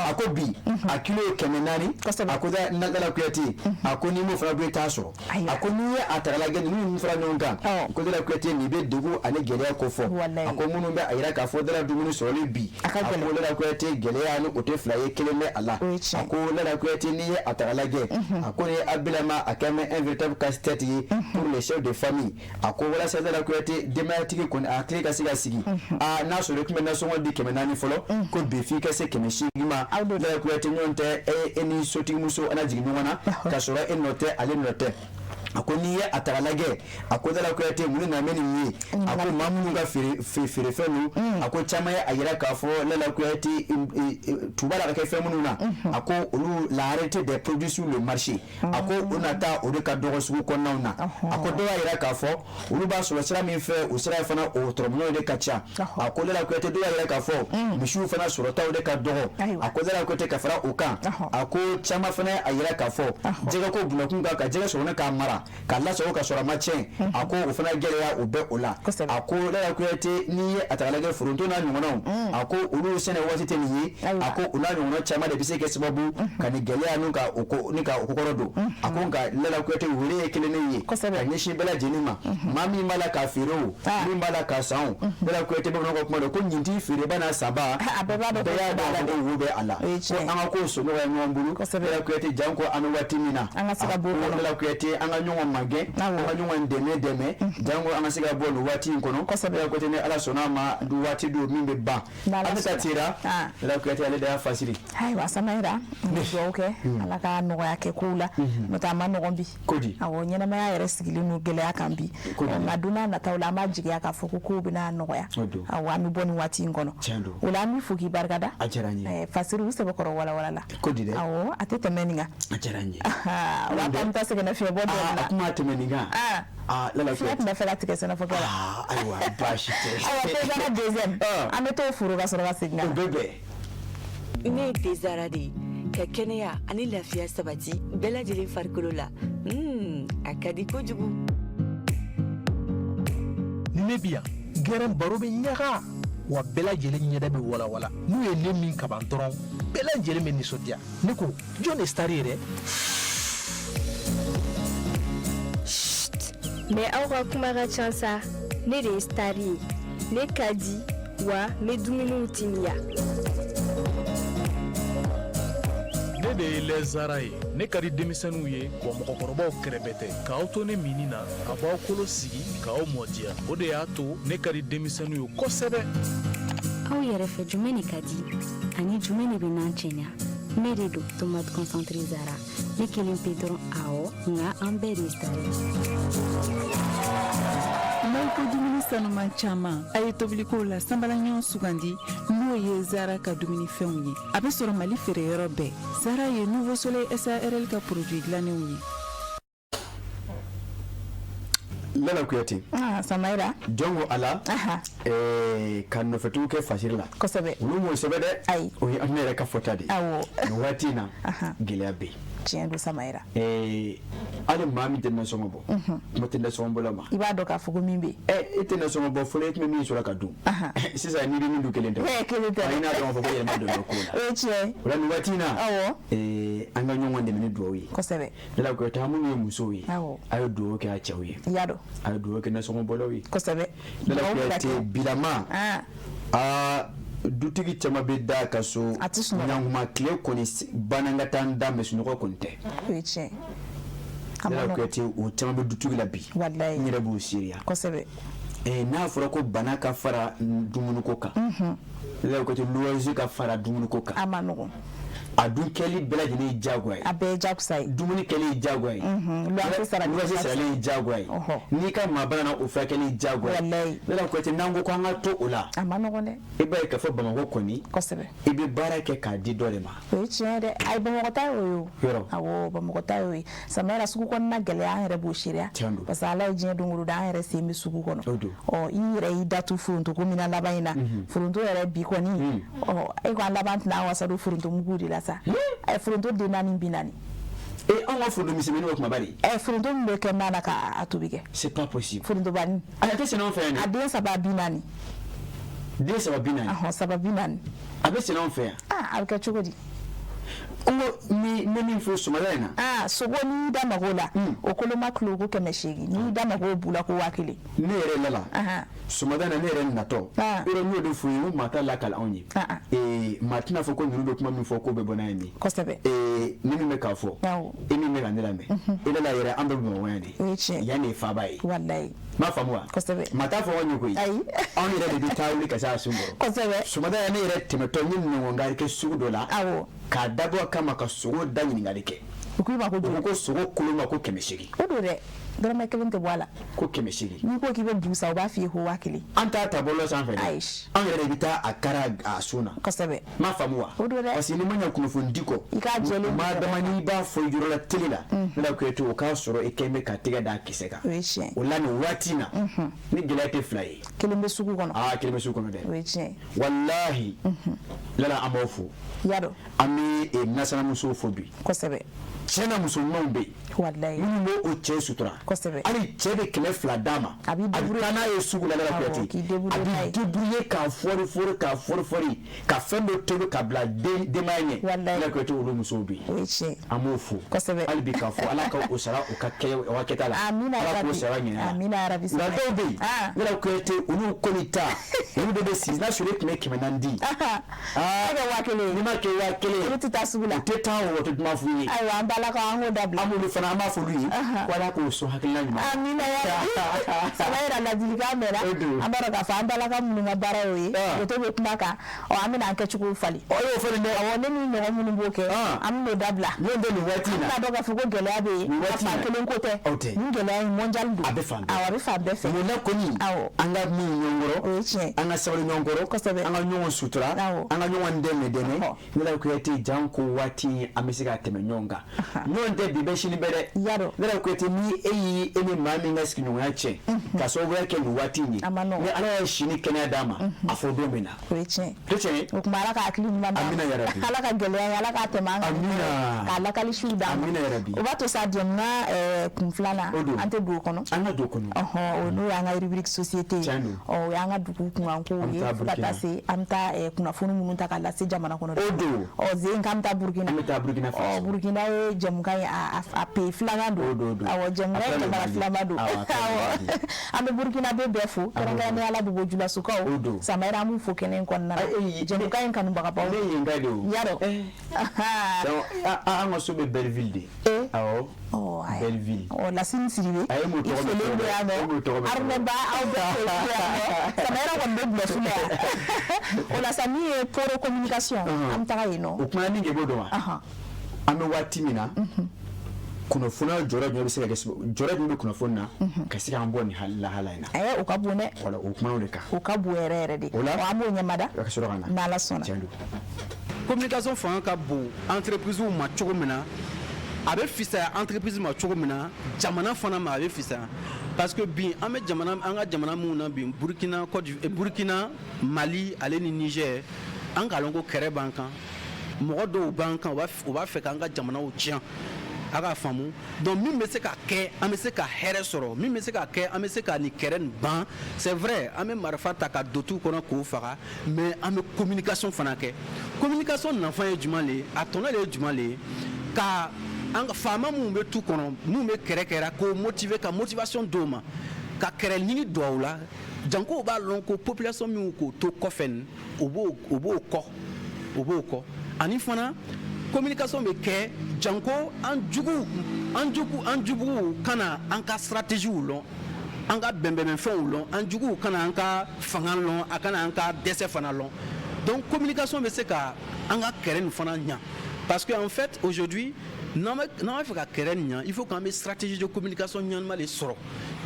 ako bi akilo kemenani ako da nagala kuyati ako ni mo fara be taso ako ni atagalage ni mo fara nyonga ko dala kuyati ni be dugu ani gele ko fo ako munu be ayira ka fo dala dugu ni sole bi ako lala kuyati gele ya ni ote flaye keleme ala ako lala kuyati ni atagalage ako ni abilama akame un véritable casse-tête pour les chefs de famille ako wala sa dala kuyati dematiki kon atlika siga sigi na so rekme na so wadi kemenani folo ko be fi ka se kemeshigima la kuyati nyonte eni soti muso ana jigini wana ka sura enote ale note akoni ye atagalage akodala kuyate muni na meni ni ako mamu nga fere fenu ako chama ya ayira ka fo la kuyate tubala ka femu na ako olu la arrêter des produits sur le marché ako onata odeka dogo suko konna na ako do ayira ka fo olu ba so sira mi fe o sira fana o tromno de kacha ako la kuyate do ayira ka fo mishu fana surota odeka dogo ako la kuyate ka fara oka ako chama fana ayira ka fo jega ko bunakunga ka jega so na ka mara kala so ka sora machen ako ofana gele ya obe ola ako la kuyate ni atagalage furunto na nyuno ako ulu sene wasite ni ako una nyuno chama de bise ke sababu kan gele ya nuka oko nika okorodo ako nga la kuyate wure kele ni kan shi bela jenima mami mala ka firo ni mala ka saon bela kuyate be ko kuma ko nyinti fire bana saba abeba do ya da wube ala ko anga ko so no ya nyombulu bela kuyate janko anu watimina anga sika bo bela kuyate anga nyongo mage anyuwa deme jango amasiga bolu wati nkono ya kote ne ala sona ma du wati do mimbe ba amita tira la kuyati ale da fasiri hai wasamaira ndo okay ala ka no ya ke kula mutama no gombi kodi awo nyena ma ya resigili no gele akambi maduna na taula majigi ya ka fuku ku bina no ya awo ami boni wati nkono ula mi fuki bargada ajaranye fasiri use bokoro wala la kodi de awo atete meninga ajaranye wa mtase ke na fie bodo akuma temeninga lala fie na fela tikese na fokola aiwa bashite awa te na deuxième ameto furu ga soro ga signa bebe ne tezarade ka kɛnɛya ani lafiya sabati bɛɛ lajɛlen farikolo la a ka di kojugu ni ne bi yan gɛrɛn baro bɛ ɲaga wa bɛɛ lajɛlen ɲɛda bɛ walawala n'u ye ne min kaban dɔrɔn bɛɛ lajɛlen bɛ nisɔndiya ne ko jɔn ye stari ye dɛ mais aw ka kuma ka ca sa ne de ye stari ye ne ka di wa n bɛ dumuniw timiya ne de ye lɛzara ye ne ka di denmisɛnninw ye wa mɔgɔkɔrɔbaw kɛrɛbɛ tɛ k'aw to ne mini na ka b'aw kolo sigi k'aw mɔdiya o de y'a to ne ka di denmisɛnninw ye kosɛbɛ aw yɛrɛ fɛ jumɛn de ka di ani jumɛn de bɛ n'an cɛɲa ne de don tomate concentré zara ne kelen pe dɔrɔn awɔ nka an bɛɛ de ye stari n'aw ko dumuni sanuman caaman a ye tobilikow la sanbalaɲɔgɔn sugandi n'o ye zara ka dumunifɛnw ye a be sɔrɔ mali feereyɔrɔ bɛɛ zara ye nouveau soleil sarl ka produit dilannenw ye. Lala Kuyate. Samaira. Jongo ala. Ka nɔfɛtigiw kɛ fasiri la. Kosɛbɛ. Olu m'o sɛbɛ dɛ. Ayi. O ye an yɛrɛ ka fɔta de. Awɔ. Nin waati in na. Gɛlɛya bɛ yen. Tiɲɛ don Samaira. Ale maa min tɛ nasɔngɔ bɔ. Kuma tɛ nasɔngɔ bɔla ma. I b'a dɔn k'a fɔ ko min bɛ yen. E tɛ nasɔngɔ bɔ fɔlɔ e tun bɛ min sɔrɔ ka dun. Sisan n'i bɛ min dun kelen tɛ. Kelen tɛ. A n'a dɔn k'a fɔ ko yɛlɛma dɔ bɛ ko la. O ye tiɲɛ. O la nin waati in na. Awɔ. An ka ɲɔgɔn dɛmɛ ni dugawu ye. Kosɛbɛ. Lala Kuyate minnu ye musow ye. Awɔ. A ye dugawu kɛ a cɛw ye. I y'a dɔn. A ye dugawu kɛ nasɔngɔ bɔlaw ye. Kosɛbɛ. Lala Kuyate bilama. Dutigi caman bɛ da ka so. A tɛ sunɔgɔ. Ɲankuma tile kɔni banna ka taa n da mɛ sunɔgɔ kɔni tɛ. O ye tiɲɛ. Lala Kuyate o caman bɛ dutigi la bi. Walayi. N yɛrɛ b'o seereya. Kosɛbɛ. N'a fɔra ko bana ka fara dumuniko kan. Lala Kuyate luwanze ka fara dumuniko kan. A ma nɔgɔn. A dun kɛli bɛɛ lajɛlen ye diyagoya ye. A bɛɛ ye diyagosa ye. Dumuni kɛli ye diyagoya ye. Luwanze sarali ye diyagoya ye. N'i ka maa bana na o furakɛli ye diyagoya ye. Walayi. Lala Kuyate n'an ko k'an ka to o la. A ma nɔgɔn dɛ. I b'a ye k'a fɔ Bamakɔ kɔni. Kosɛbɛ. I bɛ baara kɛ k'a di dɔ de ma. O ye tiɲɛ dɛ. A ye Bamakɔ ta y'o ye o. Yɔrɔ. Awɔ Bamakɔ ta y'o ye. Samaira sugu kɔnɔna gɛlɛya an yɛrɛ b'o seereya. Tiɲɛ don. Parce que ala ye diɲɛ don o don an yɛrɛ sen bɛ sugu kɔnɔ. O don. I yɛrɛ y'i datu foronto ko min na laban in na. Foronto yɛrɛ bi kɔni. E ko an laban tɛna wasa don foronto mugu de la sa. Foronto den 4 bi 4. An ka foronto misɛnmanin o kumaba de. Foronto min bɛ kɛ nan na k'a tobi kɛ. C'est pas possible. Foronto bani. A tɛ sɛnɛ anw fɛ yan dɛ. A den 3 bi 4. Den 3 bi 4. 3 bi 4. A bɛ sɛnɛ anw fɛ yan. A bɛ kɛ cogo di? Ni min fɔ Sumala in na. Sogo n'i da mago la. O koloma kilo ko 800. N'i da mago bu la ko 1000. Ne yɛrɛ Lala. Sumala in na ne yɛrɛ natɔ. Yɔrɔ n'o de fɔ ye ko maa t'a lakali anw ye. Maa tɛna fɔ ko ninnu bɛ kuma min fɔ ko bɛ bɔ n'a ye nin. Kosɛbɛ. Ne min bɛ k'a fɔ. E min bɛ ka ne lamɛn. E Lala yɛrɛ an bɛ Bamakɔ yan de. O ye tiɲɛ. Yan de ye faaba ye. Walayi. M'a faamu wa? Kosɛbɛ. Maa t'a fɔ anw ye koyi. Ayi. Anw yɛrɛ de bɛ taa wuli ka se a sun kɔrɔ. Kosɛbɛ. Sumala yan ne yɛrɛ tɛmɛtɔ n ye ɲɔgɔndan kɛ sugu dɔ la. Awɔ. K'a dabɔ kama ka sogo da ɲininkali kɛ. U k'i ma ko joli? Ko sogo koloma ko 800. O don dɛ. Dɔrɔmɛ 1 tɛ bɔ a la. Ko 800. N'i ko k'i bɛ bu san u b'a f'i ye ko 1000. An t'a ta bɔlɔ sanfɛ dɛ. Ayi. An yɛrɛ de bɛ taa a kara a sun na. Kosɛbɛ. M'a faamu wa? O don dɛ. Parce que n'i ma ɲɛ kunnafoni di kɔ. I k'a jɛlen. Maa dama n'i b'a fɔ yɔrɔ la télé la. Lala Kuyate o k'a sɔrɔ e kɛlen bɛ ka tɛgɛ d'a kisɛ kan. O ye tiɲɛ. O la nin waati in na. Ni gɛlɛya tɛ 2 ye. Kelen bɛ sugu kɔnɔ. Kelen bɛ sugu kɔnɔ dɛ. O ye tiɲɛ. Walahi. Lala an b'aw fo. Ya dɔn. An bɛ nasanamusow fo bi. Kosɛbɛ. Cɛ na muso ɲumanw bɛ yen. Walayi. Minnu bɛ o cɛ sutura. Kosɛbɛ. Hali cɛ bɛ 200 d'a ma. A b'i débrouiller. taa n'a ye sugu la Lala Kuyate. K'i débrouiller n'a ye. A b'i débrouiller k'a fɔri ka fɛn dɔ tobi ka bila denbaya ɲɛ. Walayi. Lala Kuyate olu musow bɛ yen. O ye tiɲɛ. An b'o fo. Kosɛbɛ. Hali bi k'a fɔ Ala ka o sara u ka kɛta la. Amina Ala k'o yarabi. sara ɲinɛ. Amina yarabi. Nka dɔw bɛ yen. Lala Kuyate olu kɔni ta olu de bɛ sigi n'a sɔrɔ e tun bɛ 400 di. E bɛ 1000. N'i ma kɛ 1000. Olu tɛ taa sugu la. U tɛ taa o tɛ kuma f'u ye. Ayiwa an balakaw an k'o dabila. An b'olu fana an b'a fɔ olu ye. Ko Ala k'o sɔn hakilina ɲuman. Amina yarabi. Samaira ladilikan mɛnna. An b'a dɔn k'a fɔ an balaka minnu ka baara y'o ye. Woto bɛ kuma kan. An bɛna an kɛcogow falen. O y'o falen dɛ. Awɔ ne ni ɲɔgɔn minnu b'o kɛ. An bɛn'o dabila. N'o tɛ nin waati in na. An bɛna dɔn k'a fɔ ko gɛlɛya bɛ yen. A fan kelen ko tɛ. O tɛ. Nin gɛlɛya in mondial don. A bɛ fan bɛɛ. Awɔ a bɛ fan bɛɛ fɛ. Mun na kɔni. Awɔ. An ka min ɲɔgɔn kɔrɔ. O ye tiɲɛ. An ka sabali ɲɔgɔn kɔrɔ. Kosɛbɛ. An ka ɲɔgɔn sutura. Awɔ. An ka ɲɔgɔn dɛmɛ. Lala Kuyate jan ko waati an bɛ se ka tɛmɛ ɲɔgɔn kan. Ɲɔgɔn tɛ bi bɛ sini bɛ dɛ. Ya dɔn. Lala Kuyate ni e y'i ni maa min ka sigiɲɔgɔnya tiɲɛ. Ka sababuya kɛ nin waati in ye. A ma nɔgɔn. Ni Ala ye si ni kɛnɛya d'a ma. A fɔ don min na. O ye tiɲɛ. O tɛ tiɲɛ ye. O tuma Ala ka hakili ɲuman d'a ma. Amina yarabi. Ala ka gɛlɛya ye Ala k'a tɛmɛ an kan. Amina. K'a lakali siw d'a ma. Amina yarabi. O b'a to sa jɛmuna kun filanan an tɛ don o kɔnɔ. An ka don o kɔnɔ. O n'o y'an ka rubrique société ye. Tiɲɛ don. O y'an ka dugu kunkankow ye fo ka taa se an bɛ taa kunnafoni minnu ta k'a lase jamana kɔnɔ. O don. Zen k'an bɛ taa Burukina. An bɛ taa Burukina Faso. Burukina ye jɛmukan ye a pays filanan don. O don. Awɔ jɛmukan ye jamana filanan don. Awɔ an bɛ Burukina bɛɛ bɛɛ fo. Kɛrɛnkɛrɛnnenya Ala Bobo Julasukaw. O don. Samaira an b'u fo kɛnɛ in kɔnɔna na. Jɛmukan in kanubagabaw. Ne ye n ka de o. Ya dɔn. An ka so bɛ Belleville de. Awɔ. Belleville. Lasini Siribe. A ye mun tɔgɔ mɛn. Foli bɛ yan nɔ. Armɛba aw bɛɛ fo yan nɔ. Samaira kɔni bɛ bulɔsu la yan. O la sa min ye Poro communication. An bɛ taga yen nɔ. O kumana ni nge b'o dɔn wa. An bɛ waati min na. kunafuna jɔyɔrɔ jumɛn bɛ se ka kɛ jɔyɔrɔ jumɛn bɛ kunnafoni na ka se k'an bɔ nin lahala in na o ka bon dɛ wala o kumaw de kan o ka bon yɛrɛ de o la an b'o ɲɛmada ka sɔrɔ ka na n'Ala sɔnna communication fanga ka bon entreprise ma cogo min na a bɛ fisaya entreprise ma cogo min na jamana fana ma a bɛ fisaya parce que bi an ka jamana minnu na bi Burkina Mali ale ni Niger an ka lɔn ko kɛrɛ b'an kan mɔgɔ dɔw b'an kan u b'a fɛ k'an ka jamanaw tiɲɛ a ka faamu donc min bɛ se ka kɛ an bɛ se ka hɛrɛ sɔrɔ min bɛ se ka kɛ an bɛ se ka nin kɛrɛ nin ban c'est vrai an bɛ marifa ta ka don tu kɔnɔ k'o faga mais an bɛ communication fana kɛ communication nafa ye jumɛn le ye a tɔnɔ de ye jumɛn le ye ka an ka faama minnu bɛ tu kɔnɔ minnu bɛ kɛrɛ k'o motiver ka motivation d'o ma ka kɛrɛ ɲini don u la janko b'a lɔn ko population min k'o to kɔfɛ nin o b'o kɔ ani fana communication bɛ kɛ janko an juguw kana an ka stratégie lɔn an ka bɛnbɛnfɛnw lɔn an juguw kana an ka fanga lɔn a kana an ka dɛsɛ fana lɔn donc communication bɛ se ka an ka kɛrɛ nin fana ɲa parce que en fait aujourd'hui n'an b'a fɛ ka kɛrɛ nin ɲa il faut qu'an bɛ stratégie de communication ɲanama de sɔrɔ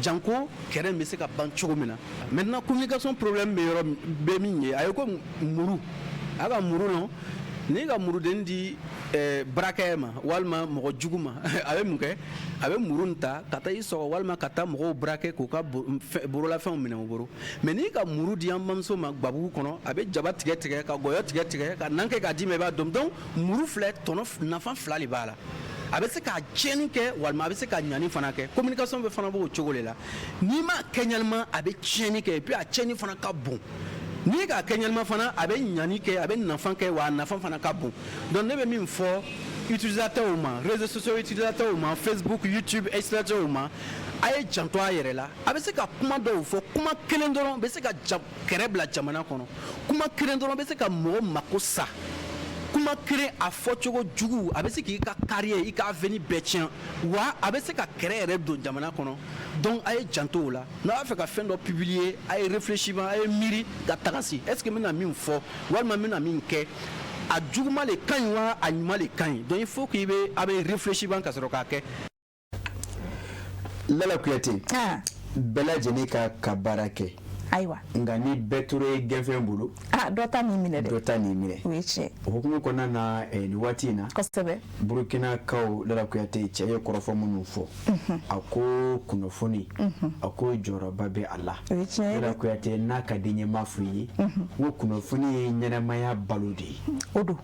janko kɛrɛ nin bɛ se ka ban cogo min na maintenant communication problème bɛ min ye a ye ko muru a ka muru lɔn n'i ka muruden di barakɛ ma walima mɔgɔ jugu ma a bɛ mun kɛ a bɛ muru in ta ka taa i sɔgɔ walima ka taa mɔgɔw barakɛ k'u ka borolafɛnw minɛ u bolo mais n'i ka muru di an bamuso ma gbabugu kɔnɔ a bɛ jaba tigɛ ka gɔyɔ tigɛ ka nan kɛ k'a d'i ma i b'a dɔn donc muru filɛ tɔnɔ nafa fila de b'a la a bɛ se ka tiɲɛni kɛ walima a bɛ se ka ɲani fana kɛ communication bɛ fana b'o cogo de la n'i ma kɛ ɲanima a bɛ tiɲɛni kɛ et puis a tiɲɛni fana ka bon n'i ka kɛ ɲanima fana a bɛ ɲani kɛ a bɛ nafa kɛ wa a nafa fana ka bon donc ne bɛ min fɔ utilisateurs ma réseaux sociaux utilisateurs ma Facebook YouTube utilisateurs ma a ye janto a yɛrɛ la a bɛ se ka kuma dɔw fɔ kuma kelen dɔrɔn bɛ se ka kɛrɛ bila jamana kɔnɔ kuma kelen dɔrɔn bɛ se ka mɔgɔ mako sa kuma kelen a fɔcogo jugu a bɛ se k'i ka carrière i ka avenir bɛɛ tiɲɛ wa a bɛ se ka kɛrɛ yɛrɛ don jamana kɔnɔ donc a ye janto o la n'a b'a fɛ ka fɛn dɔ publier a ye réfléchissement a ye miiri ka taga si est ce que n bɛna min fɔ walima n bɛna min kɛ a juguman le ka ɲi wa a ɲuman le ka ɲi donc il faut que a bɛ réfléchissement ka sɔrɔ k'a kɛ. Lala Kuyate bɛɛ lajɛlen ka baara kɛ ayiwa nka ni bɛɛ tora gɛnfɛn bolo dɔ ta n'i minɛ dɛ dɔ ta n'i minɛ o ye tiɲɛ o hukumu kɔnɔna na nin waati in na kosɛbɛ Burkinakaw Lala Kuyate cɛ ye kɔrɔfɔ minnu fɔ a ko kunnafoni a ko jɔyɔrɔba bɛ a la o ye tiɲɛ Lala Kuyate n'a ka di n ye m'a f'i ye ko kunnafoni ye ɲɛnamaya balo de ye o don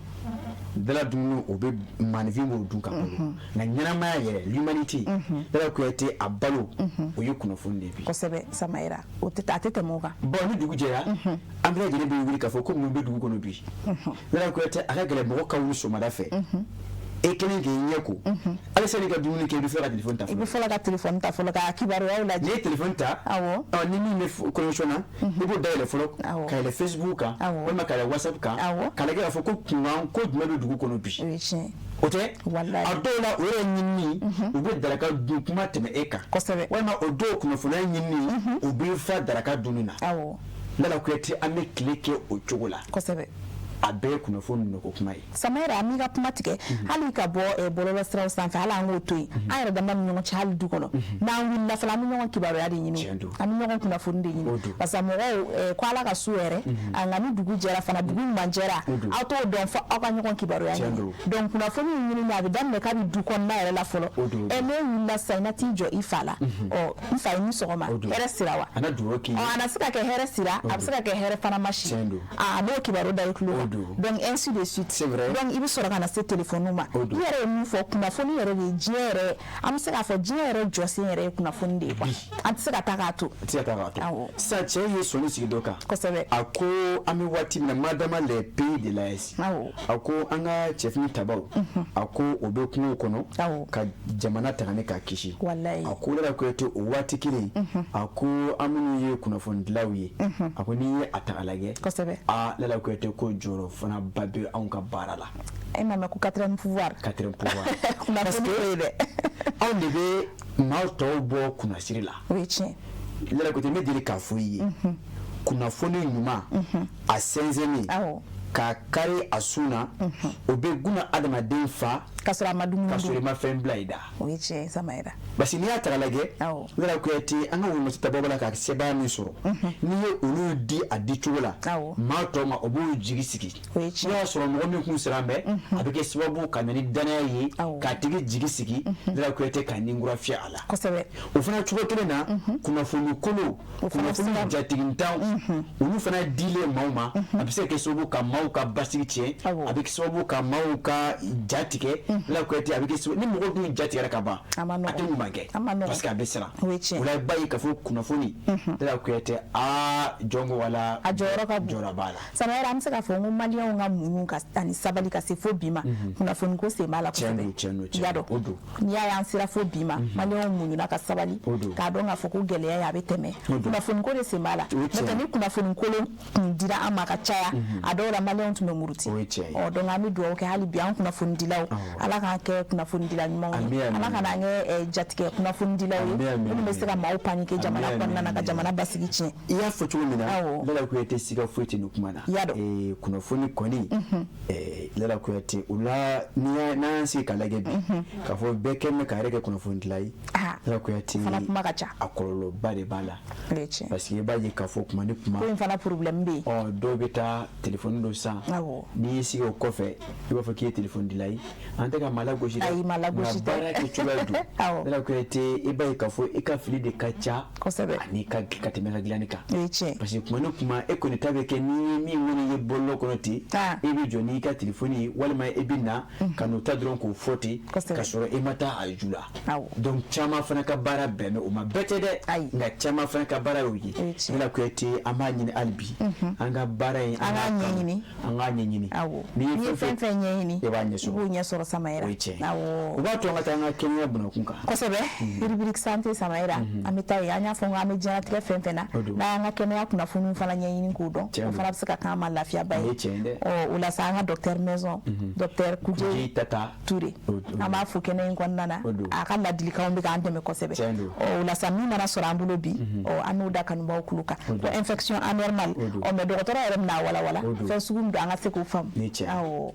dala dumuni o bɛ maanifin b'o dun ka balo nka ɲɛnamaya yɛrɛ l'humanité Lala Kuyate a balo o ye kunnafoni de bi kosɛbɛ Samayira a tɛ tɛmɛ o kan bon ni dugu jɛra an bɛɛ lajɛlen bɛ wuli k'a fɔ ko mun bɛ dugu kɔnɔ bi Lala Kuyate a ka gɛlɛn mɔgɔ ka wuli sɔgɔmada fɛ e kelen k'i ɲɛ ko ale sani ka dumuni kɛ i bɛ fɔlɔ ka téléphone ta fɔlɔ i bɛ fɔlɔ ka téléphone ta fɔlɔ ka kibaruyaw lajɛ n'i ye téléphone ta ni min bɛ connexion na i b'o dayɛlɛ fɔlɔ ka yɛlɛ Facebook kan walima ka yɛlɛ WhatsApp kan k'a lajɛ k'a fɔ ko kunkan ko jumɛn bɛ dugu kɔnɔ bi o ye tiɲɛ o tɛ a dɔw la o yɛrɛ ɲinini u bɛ daraka dun kuma tɛmɛ e kan kosɛbɛ walima o dɔw kunnafoniya ɲinini u bɛ fa daraka dunni na Lala Kuyate an bɛ tile kɛ o cogo la kosɛbɛ a bɛɛ ye kunnafoni nɔgɔ kuma ye Samayira an b'i ka kuma tigɛ hali ka bɔ bɔlɔlɔsiraw sanfɛ hali an k'o to yen an yɛrɛ dama ni ɲɔgɔn cɛ hali du kɔnɔ n'an wulila fɔlɔ an bɛ ɲɔgɔn kibaruya de ɲini an bɛ ɲɔgɔn kunnafoni de ɲini parce que mɔgɔw ko Ala ka su yɛrɛ nka ni dugu jɛra fana dugu ɲuman jɛra aw t'o dɔn fɔ aw ka ɲɔgɔn kibaruya ɲini donc kunnafoni ɲinini a bɛ daminɛ kabini du kɔnɔna yɛrɛ la fɔlɔ n'e wulila sisan i na t'i jɔ i fa la n fa i ni sɔgɔma hɛrɛ sira wa a na se ka kɛ hɛrɛ sira a bɛ se ka kɛ hɛrɛ fana ma si a b'o kibaru da i tulo kan donc ainsi de suite donc i bɛ sɔrɔ ka na se téléphone ma i yɛrɛ ye min fɔ kunnafoni yɛrɛ de ye diɲɛ yɛrɛ an bɛ se k'a fɔ diɲɛ yɛrɛ jɔsen yɛrɛ ye kunnafoni de ye quoi an tɛ se ka taa k'a to sisan cɛ ye sɔnni sigi dɔ kan kosɛbɛ a ko an bɛ waati min na madama les pays de l'AES a ko an ka cɛfini tabaw a ko o bɛ kungo kɔnɔ ka jamana tagani k'a kisi a ko Lala Kuyate o waati kelen a ko an minnu ye kunnafonidilaw ye a ko n'i ye a ta k'a lajɛ Lala Kuyate ko jɔyɔrɔ fana ba bɛ anw ka baara la e ma mɛn ko quatrième pouvoir parce que anw de bɛ maaw tɔw bɔ kunnasiri la o ye tiɲɛ Lala Kuyate n bɛ deli k'a fɔ i ye kunnafoni ɲuman a sɛnsɛnni k'a kari a sun na o bɛ buna adamaden fa kasura madum kasura ma fɛn bila i da o ye tiɲɛ Samaira parce que n'i y'a ta k'a lajɛ ne la kuyate an ka wolomuso tababa la ka sɛbɛn min sɔrɔ n'i ye olu di a di cogo la maa tɔw ma o b'u jigi sigi n'o y'a sɔrɔ mɔgɔ min kun sera mɛ a bɛ kɛ sababu ka na ni danaya ye k'a tigi jigi sigi ne la kuyate ka ninkura fiyɛ a la kosɛbɛ o fana cogo kelen na kunnafoni kolo kunnafoni jatigitanw olu fana dilen maaw ma a bɛ se ka kɛ sababu ka maaw ka basigi tiɲɛ a bɛ kɛ sababu ka maaw ka ja tigɛ ne la kuyate a bɛ kɛ sababu ni mɔgɔ dun ja tigɛra ka ban a tɛ ɲuman kɛ parce que a bɛ siran o la i b'a ye k'a fɔ kunnafoni ne la kuyate jɔnko wala a jɔyɔrɔ ka jɔyɔrɔ b'a la Samaira an bɛ se k'a fɔ n ko maliyɛnw ka muɲu ani sabali ka se fo bi ma kunnafoni ko sen b'a la kosɛbɛ i y'a dɔn n'i y'a ye an sera fo bi ma maliyɛnw muɲuna ka sabali k'a dɔn k'a fɔ ko gɛlɛya ye a bɛ tɛmɛ kunnafoni ko de sen b'a la n'o tɛ ni kunnafoni kolon kun dira an ma ka caya a dɔw la maliyɛnw tun bɛ muruti donc an bɛ dugawu kɛ hali bi an kunnafoni dilaw ala k'an kɛ kunnafoni dila ɲumanw ye ala ka n'an kɛ jatigɛ kunnafoni dilaw ye minnu bɛ se ka maaw panike jamana kɔnɔna na ka jamana basigi tiɲɛ i y'a fɔ cogo min na Lala Kuyate siga foyi tɛ nin kuma na kunnafoni kɔni Lala Kuyate o la n'an sigi ka lajɛ bi k'a fɔ bɛɛ kɛ mɛ ka yɛrɛ kɛ kunnafoni dilan ye Lala Kuyate fana kuma ka ca a kɔlɔlɔba de b'a la parce que i b'a ye k'a fɔ kuma ni kuma ko in fana problème bɛ yen dɔw bɛ taa telefɔni dɔ san n'i y'i sigi o kɔfɛ i b'a fɔ k'i ye telefɔni dilan ye an tɛ ka maa lagosi dɛ ayi maa lagosi tɛ baara kɛ cogoya don Lala Kuyate i b'a ye k'a fɔ i ka fili de ka ca ani ka tɛmɛ ka dilanni kan parce que kuma ni kuma e kɔni ta bɛ kɛ ni min kɔni ye bɔlɔ kɔnɔ ten e bɛ jɔ n'i ka telefɔni ye walima e bɛ na ka n'o ta dɔrɔn k'o fɔ ten ka sɔrɔ e ma taa a ju la donc caman fana ka baara bɛn bɛ o ma bɛɛ tɛ dɛ nka caman fana ka baara y'o ye Lala Kuyate an b'a ɲini hali bi an ka baara in an k'a ɲɛɲini n'i ye fɛn fɛn ɲɛɲini e b'a ɲɛ sɔrɔ i b'o ɲɛ sɔrɔ Samaira o ye tiɲɛ o b'a to an ka taa an ka kɛnɛya bunakun kan kosɛbɛ rubrique santé Samaira an bɛ taa yen an y'a fɔ n ko an bɛ diɲɛlatigɛ fɛn fɛn na n'an y'an ka kɛnɛya kunnafoniw fana ɲɛɲini k'o dɔn o fana bɛ se ka k'an ma lafiyaba ye o la sa an ka docteur maison docteur Kuje Tata Touré an b'a fo kɛnɛ in kɔnɔna na a ka ladilikanw bɛ k'an dɛmɛ kosɛbɛ o la sa min mana sɔrɔ an bolo bi an n'o da kanubaw kulo kan infection anormale mais dɔgɔtɔrɔ yɛrɛ bɛna walawala fɛn sugu min don an ka se k'o faamu awɔ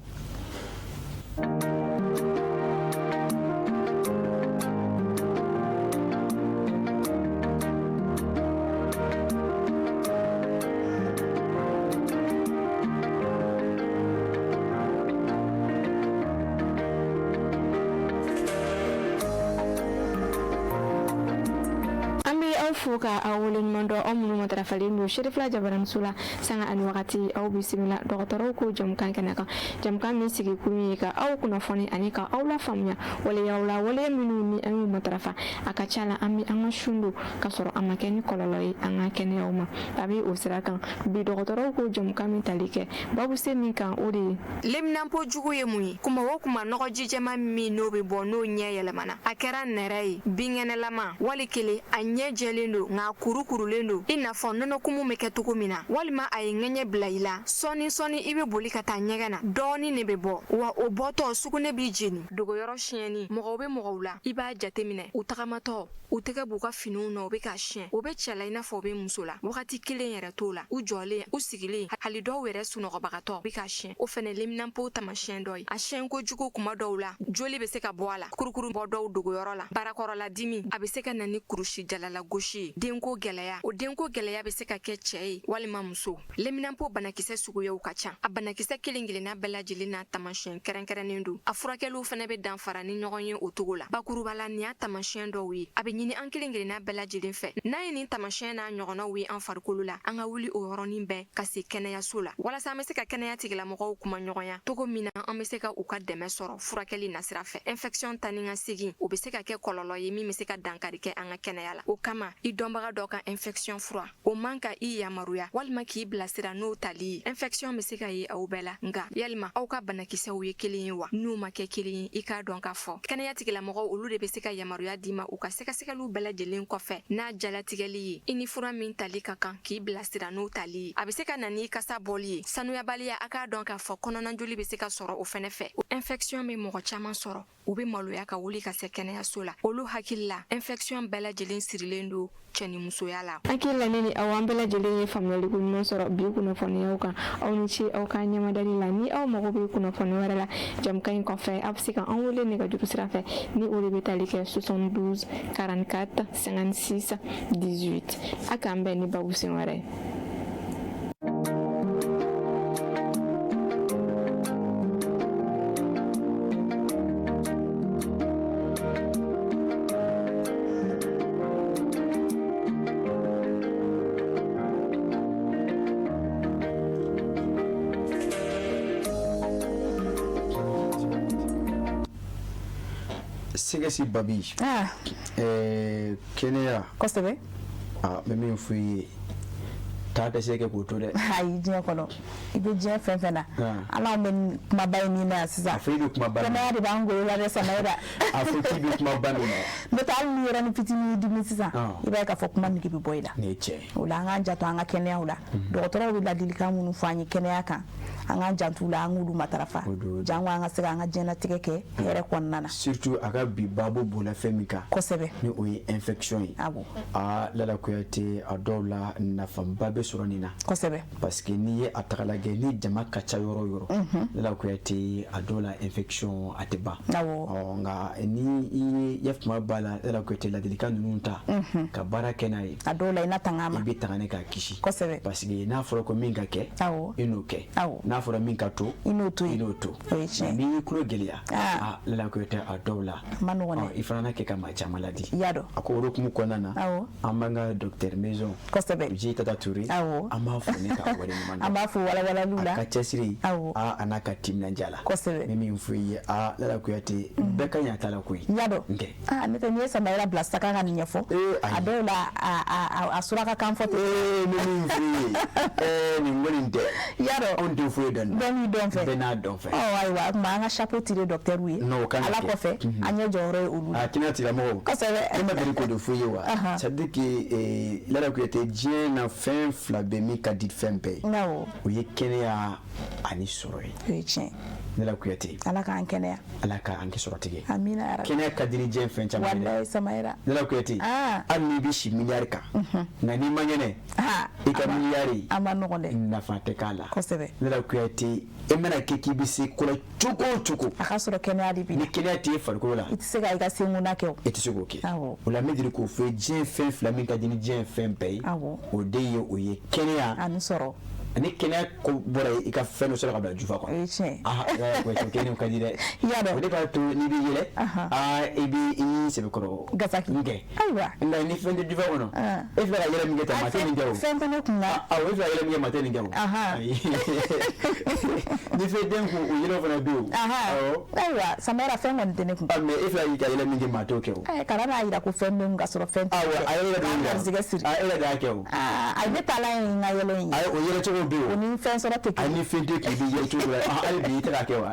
fo ka aw waleɲuman dɔn aw minnu matarafalen don Sherifula Jabaramuso la sanga ani wagati aw bisimila dɔgɔtɔrɔw ko jamukan kɛnɛ kan jamukan min sigi kun ye ka aw kunnafoni ani ka aw la faamuya waleyaw la waleya minnu ni an y'u matarafa a ka ca la an bɛ an ka sun don ka sɔrɔ a ma kɛ ni kɔlɔlɔ ye an ka kɛnɛyaw ma a bɛ o sira kan bi dɔgɔtɔrɔw ko jamukan min tali kɛ babu se min kan o de ye leminanpo jugu ye mun ye kuma o kuma nɔgɔji jɛma min n'o bɛ bɔ n'o ɲɛ yɛlɛmana a kɛra nɛrɛ ye binkɛnɛlama wali kelen a ɲɛ jɛlen don nka kurukurulen don i n'a fɔ nɔnɔkumu bɛ kɛ cogo min na walima a ye ŋɛɲɛ bila i la sɔni i bɛ boli ka taa ɲɛgɛn na dɔɔni de bɛ bɔ wa o bɔtɔ sugunɛ b'i jeni dogoyɔrɔ siɲɛni mɔgɔw bɛ mɔgɔw la i b'a jateminɛ u tagamatɔ u tɛgɛ b'u ka finiw na u bɛ k'a siɲɛ o bɛ cɛ la i n'a fɔ u bɛ muso la wagati kelen yɛrɛ t'o la u jɔlen u sigilen hali dɔw yɛrɛ sunɔgɔbagatɔ bɛ k'a siɲɛ o fɛnɛ leminanpo tamasiyɛn dɔ ye a siɲɛ kojugu kuma dɔw la joli bɛ se ka bɔ a la kurukuru bɔ dɔw dogoyɔrɔ la baarakɔrɔla dimi a bɛ se ka na ni kurusi jalala gosi ye denko gɛlɛya o denko gɛlɛya bɛ se ka kɛ cɛ ye walima muso leminanpo banakisɛ suguyaw ka ca a banakisɛ kelen kelenna bɛɛ lajɛlen n'a tamasiyɛn kɛrɛnkɛrɛnnen don a furakɛliw fɛnɛ bɛ danfara ni ɲɔgɔn ye o cogo la bakuruba la nin y'a tamasiyɛn dɔw ye a bɛ ɲini an kelen kelenna bɛɛ lajɛlen fɛ n'a ye nin tamasiyɛn n'a ɲɔgɔnnaw ye an farikolo la an ka wuli o yɔrɔnin bɛɛ ka se kɛnɛyaso la walasa an bɛ se ka kɛnɛya tigilamɔgɔw kuma ɲɔgɔnya togo min na an bɛ se ka u ka dɛmɛ sɔrɔ furakɛli nasira fɛ infection ta ni ka segin o bɛ se ka kɛ kɔlɔlɔ ye min bɛ se ka dankari kɛ an ka kɛnɛya la o kama i dɔnbaga dɔ ka infection fura o man ka i yamaruya walima k'i bilasira n'o tali ye infection bɛ se ka ye aw bɛɛ la nka yalima aw ka banakisɛw ye kelen ye wa n'u ma kɛ kelen ye i k'a dɔn k'a fɔ kɛnɛya tigilamɔgɔw olu de bɛ se ka yamaruya d'i ma u ka sɛgɛsɛgɛli furakɛliw bɛɛ lajɛlen kɔfɛ n'a jalatigɛli ye i ni fura min tali ka kan k'i bilasira n'o tali ye a bɛ se ka na n'i kasa bɔli ye sanuyabaliya a k'a dɔn k'a fɔ kɔnɔna joli bɛ se ka sɔrɔ o fɛnɛ fɛ infection bɛ mɔgɔ caman sɔrɔ u bɛ maloya ka wuli ka se kɛnɛyaso la olu hakili la infection bɛɛ lajɛlen sirilen don cɛ ni musoya la hakili la ne ni aw an bɛɛ lajɛlen ye faamuyaliko ɲuman sɔrɔ bi kunnafoniyaw kan aw ni ce aw ka ɲɛmadali la ni aw mago bɛ kunnafoni wɛrɛ la jamukan in kɔfɛ a bɛ se ka an wele nɛgɛjuru sira fɛ ni o de bɛ tali kɛ 72 44 56 18 a k'an bɛn ni babu sen wɛrɛ. Segesi babi kɛnɛya kosɛbɛ mɛ min fɔ i ye taa tɛ se kɛ k'o to dɛ ayi diɲɛ kɔnɔ i bɛ diɲɛ fɛn fɛn na ala bɛ kumaba in min na sisan a fɔ i bɛ kumaba kɛnɛya de b'an golo la dɛ Samayira a fɔ k'i bɛ kumaba min na n'o tɛ hali ni yɛrɛ ni fitinin y'i dimi sisan i b'a ye k'a fɔ kuma nege bɛ bɔ i la nin ye tiɲɛ o la an k'an janto an ka kɛnɛyaw la dɔgɔtɔrɔw bɛ ladilikan minnu fɔ an ye kɛnɛya kan an k'an janto la an k'olu matarafa jango an ka se k'an ka diɲɛlatigɛ kɛ hɛrɛ kɔnɔna na surtout a ka bi baabu bɔnna fɛn min kan kosɛbɛ ni o ye infection ye Lala Kuyate a dɔw la nafaba bɛ sɔrɔ nin na kosɛbɛ parce que n'i ye a taga lajɛ ni jama ka ca yɔrɔ o yɔrɔ Lala Kuyate a dɔw la infection a tɛ ban nka ni i ye kuma b'a la Lala Kuyate ladilikan ninnu ta ka baara kɛ n'a ye a dɔw la i na tanga a ma i bɛ tanga ne k'a kisi kosɛbɛ parce que n'a fɔra ko min ka kɛ i n'o kɛ n'a fɔra min ka to i n'o to i n'o to n'i y'i tulo gɛlɛya Lala Kuyate a dɔw la i fana na kɛ ka maa caman ladi a ko o hukumu kɔnɔna na an b'an ka docteur maison kosɛbɛ Uji Tata Ture an b'a fɔ ne ka waleɲuman dɔn an b'a fɔ walawalaliw la a ka cɛsiri a n'a ka timinandiya la kosɛbɛ ne min fɔ i ye Lala Kuyate bɛɛ ka ɲi a ta la koyi yadɔ ne tɛ n'i ye Samayira bila sisan k'an ka nin ɲɛfɔ a dɔw la a suraka kan fɔ ten ne min fɔ i ye nin ko nin tɛ yadɔ anw tɛ foyi dɔn bɛɛ n'i dɔn fɛ bɛɛ n'a dɔn fɛ ayiwa o tuma an ka chapeau tirer docteur ye ala kɔfɛ an ɲɛ jɔyɔrɔ ye olu a kɛnɛya tigilamɔgɔw kosɛbɛ e ma deli k'o de fɔ i ye wa ça veut dire que Lala Kuyate diɲɛ na fɛn fila bɛ min ka di fɛn bɛɛ ye o ye kɛnɛya ani sɔrɔ ye o ye tiɲɛ Lala Kuyate ala k'an kɛnɛya ala k'an kɛ sɔrɔtigi amina yarabi kɛnɛya ka di ni diɲɛ fɛn caman ye walayi Samayira Lala Kuyate hali n'i bɛ si miliyari kan nka n'i ma ŋɛnɛ i ka miliyari a ma nɔgɔn dɛ nafa tɛ k'a la kosɛbɛ Lala Kuyate e mana kɛ k'i bɛ se ko la cogo o cogo a ka sɔrɔ kɛnɛya de bi ni kɛnɛya t'e farikolo la i tɛ se ka i ka senkunda kɛ o i tɛ se k'o kɛ o la n bɛ deli k'o fɔ diɲɛ fɛn fila min ka di ni diɲɛ fɛn bɛɛ ye o de ye o ye kɛnɛya ani sɔrɔ ani kɛnɛya ko bɔra i ka fɛn dɔ sɔrɔ ka bila jufa kɔnɔ o ye tiɲɛ Lala Kuyate kɛnɛya ka di dɛ o de b'a to n'i bɛ yɛlɛ i b'i sɛbɛkɔrɔ gasaki nkɛ ayiwa nka ni fɛn tɛ jufa kɔnɔ e filɛ ka yɛlɛ min kɛ tan maa tɛ nin kɛ o fɛn tɛ ne kun na e filɛ ka yɛlɛ min kɛ maa tɛ nin kɛ o ni fɛn den kun o yɛlɛ fana bɛ o ayiwa Samayira fɛn kɔni tɛ ne kun mɛ e filɛ ka yɛlɛ min kɛ maa t'o kɛ o kana n'a jira ko fɛn bɛ n ka sɔrɔ fɛn tɛ a yɛlɛ de y'o garizigɛ siri e yɛrɛ de y'a kɛ o a ne ta la ye n ka yɛlɛ in ye o yɛlɛ cogo bɛ yen o ni fɛn sɔrɔ tɛ kelen ani fɛn tɛ k'i bɛ yɛlɛ cogo la hali bi i tɛ k'a kɛ wa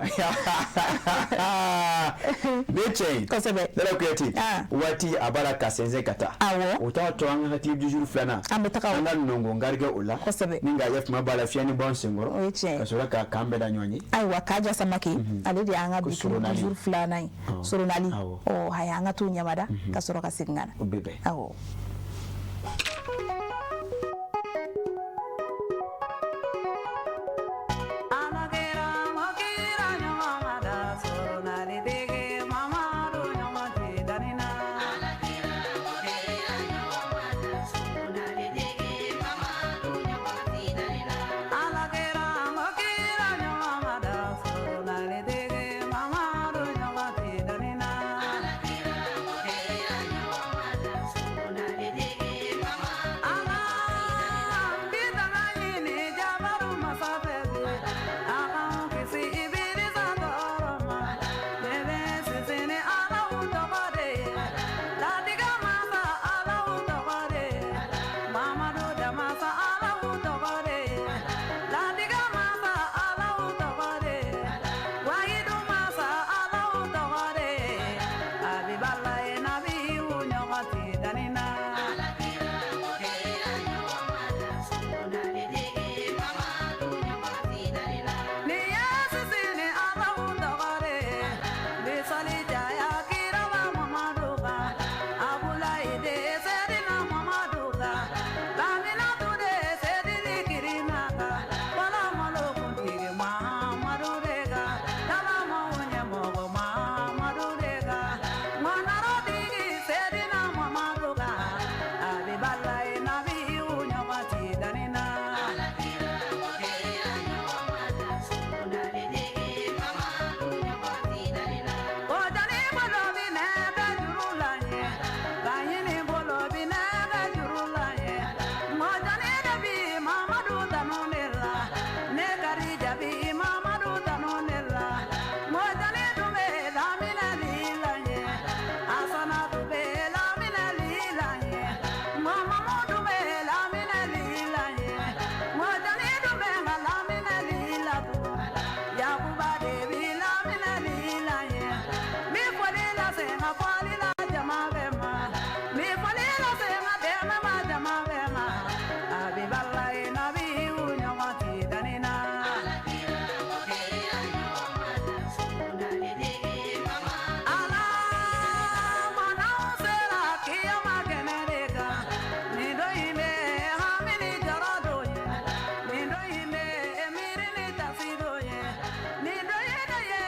ne cɛ ye kosɛbɛ Lala Kuyate waati a b'a la ka sɛnsɛn ka taa o t'a to an ka hakili du jour filanan an bɛ taga an ka nɔngɔn garigɛ o la kosɛbɛ ni nka kuma b'a la fiɲɛni b'an senkɔrɔ o ye tiɲɛ ka sɔrɔ ka k'an bɛɛ da ɲɔgɔn ye ayiwa Kaja Samake ale de y'an ka du jour filanan ye Soronali haya an ka t'o ɲamada ka sɔrɔ ka segin ka na o bɛ bɛn awɔ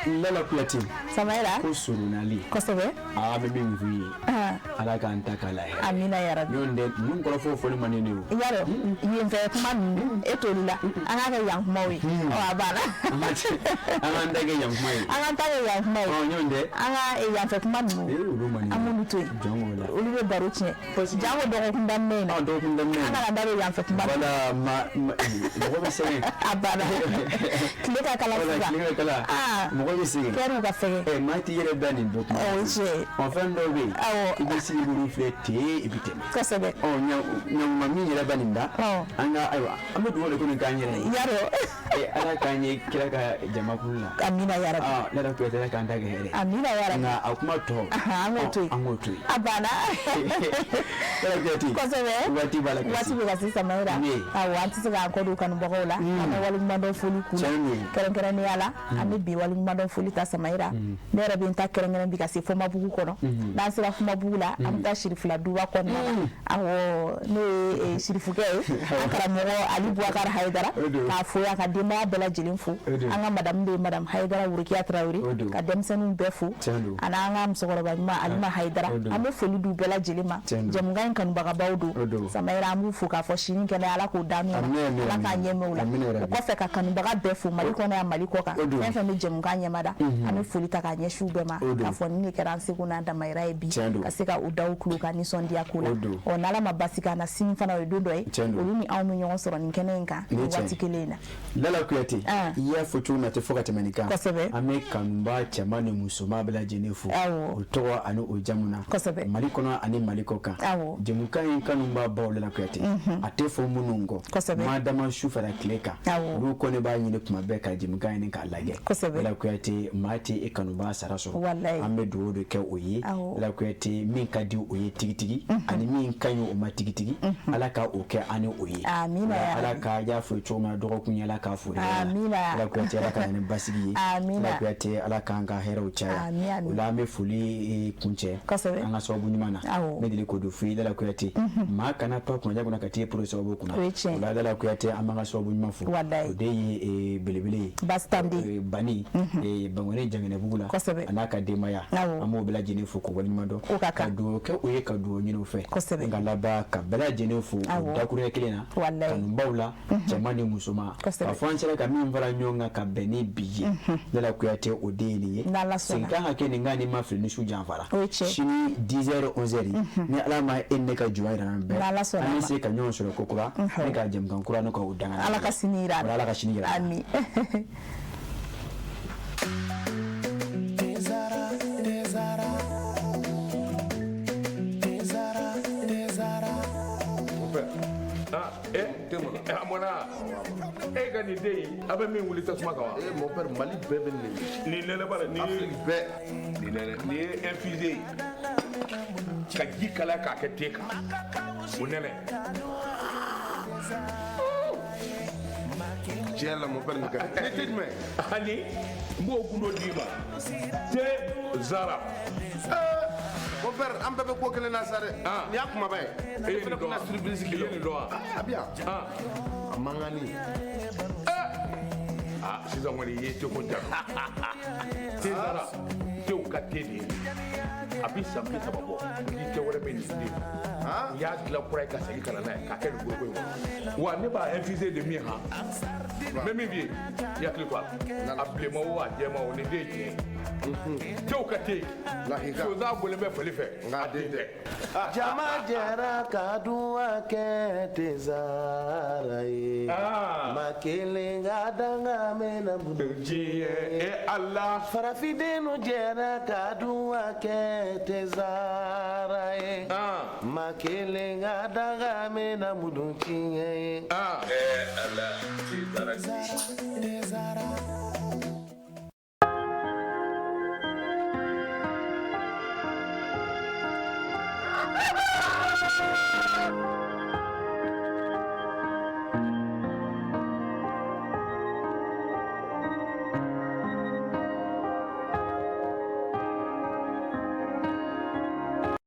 lala kuyati Samaira ko surunali kosebe a be min fu ye ala ka anta kala he amina ya rabbi yonde mun ko fo fo mani ne yaro yin fe kuma etolula anga ga yang mawi o abana anga ndage yang mai anga ndage yang mai o yonde anga e yang fe kuma nu amunu to jongo la ulu be baruche jango do ko ndamne na do ko ndamne anga ndare yang fe kuma wala ma ko be sey abana klika kala klika kala mo ko be sey kero ka fe e mati yere bani do ko o je on fait ndo be ibe si buru flete ibite kosebe o nya mami yere bani nda anga aywa amadu wala ko ni kanyere yaro e ala kanye kira ka jama kulla amina ya rabbi la da ko ta kan ta ga here amina ya rabbi na akuma to angoto abana la gati kosebe wati bala wati be kasi samaira wanti siga ko du kan bogola ama wali mando fuli kula kere ne yala ami bi wali mando fuli ta samaira ne rabbi ta kere bi kasi fo mabugu kono dan sira fo mabugu la am ta shirifu la duwa kono awo ne shirifu ke akara mo ali buakar haidara ka fo ya ka dima bela jilin fu anga madam haidara wurkiya trawri ka dem senu befu ana anga msogoro ba ma alima haidara ame foli du bela jilima jamgan kan baga bawdu samaira amu fu ka fo shini kene ala ko danu ala ka nyemewla ko fe ka kan baga befu maliko na maliko ka fe me jamgan nyamada ame foli ta ka nyeshu be ma ka fo ni keran sikuna da maira ebi ka sika udaw kulu ka ni sondia kula o nala mabasika na sin fana we dondo e olumi awmu nyon soro ni kenenka wati kelena lala kuyate ya fotu na te fokate manika ame kanumba chamane musoma bela jenefu otowa anu ojamuna malikono ani malikoka jemuka kanumba bawle la kuyate atefo munungo madama shufara kleka luko ne ba nyine kuma beka jemuka ni ka lage la kuyate mati e kanumba saraso ame do ke oyi la kuyate min kadi oyi tigitigi ani min kanyo o matigitigi alaka oke ani oyi amina alaka ya fotu ma do kunyala ka fure amina la kwete ala kan basigi amina la kwete ala kan ga hero cha la me fuli kunche anga sababu nyumana medili ko do fi la kwete ma kana pa kuma jago na katie pro sababu kuna la kwete amanga sababu nyumafu de yi belebele bastandi bani bangone jangene bugula anaka de maya amo bela jene fu ko wali mado ka do ke oye ka do nyino fe ngala ba ka bela jene fu da kure kelena kan bawla jamani musoma afansela ka min fara nyonga ka beni biye la kuyate odeni sinka hake ni ngani mafri ni shuja fara shini 10h 11h ni alama enne ka juwaira nambe ani se ka nyon sura kokura ni ka jem kan kura no ka udanga ala ka sinira ala ka sinira ami amona e ga ni dey abe min wuli tasuma kawa mon père mali bebe ni lele bala ni afrique be ni lele ni infusé ka ji kala ka ke teka unene jela mon père ngaka ni tidme ani mbo kuno dima te zara mon père am bebe ko kele na sare ni akuma bay e ni do na surprise kilo ni do bien mangani sisan wani ye te ko jar te zara te ka tedi abisa bisa babo ni te wore men ni ya gla kura ka sali kana na ka ke ko ko wa ne ba infusé de mi ha même bien ya kli quoi appelé mo wa je mo ni de te ka te la higa so za gole be fele fe ngade jama jera kadua ke te zara e makele ngadanga mena budji e Allah farafideno jera kadua ke te zara e makele ngadanga mena mudunchi e Allah te zara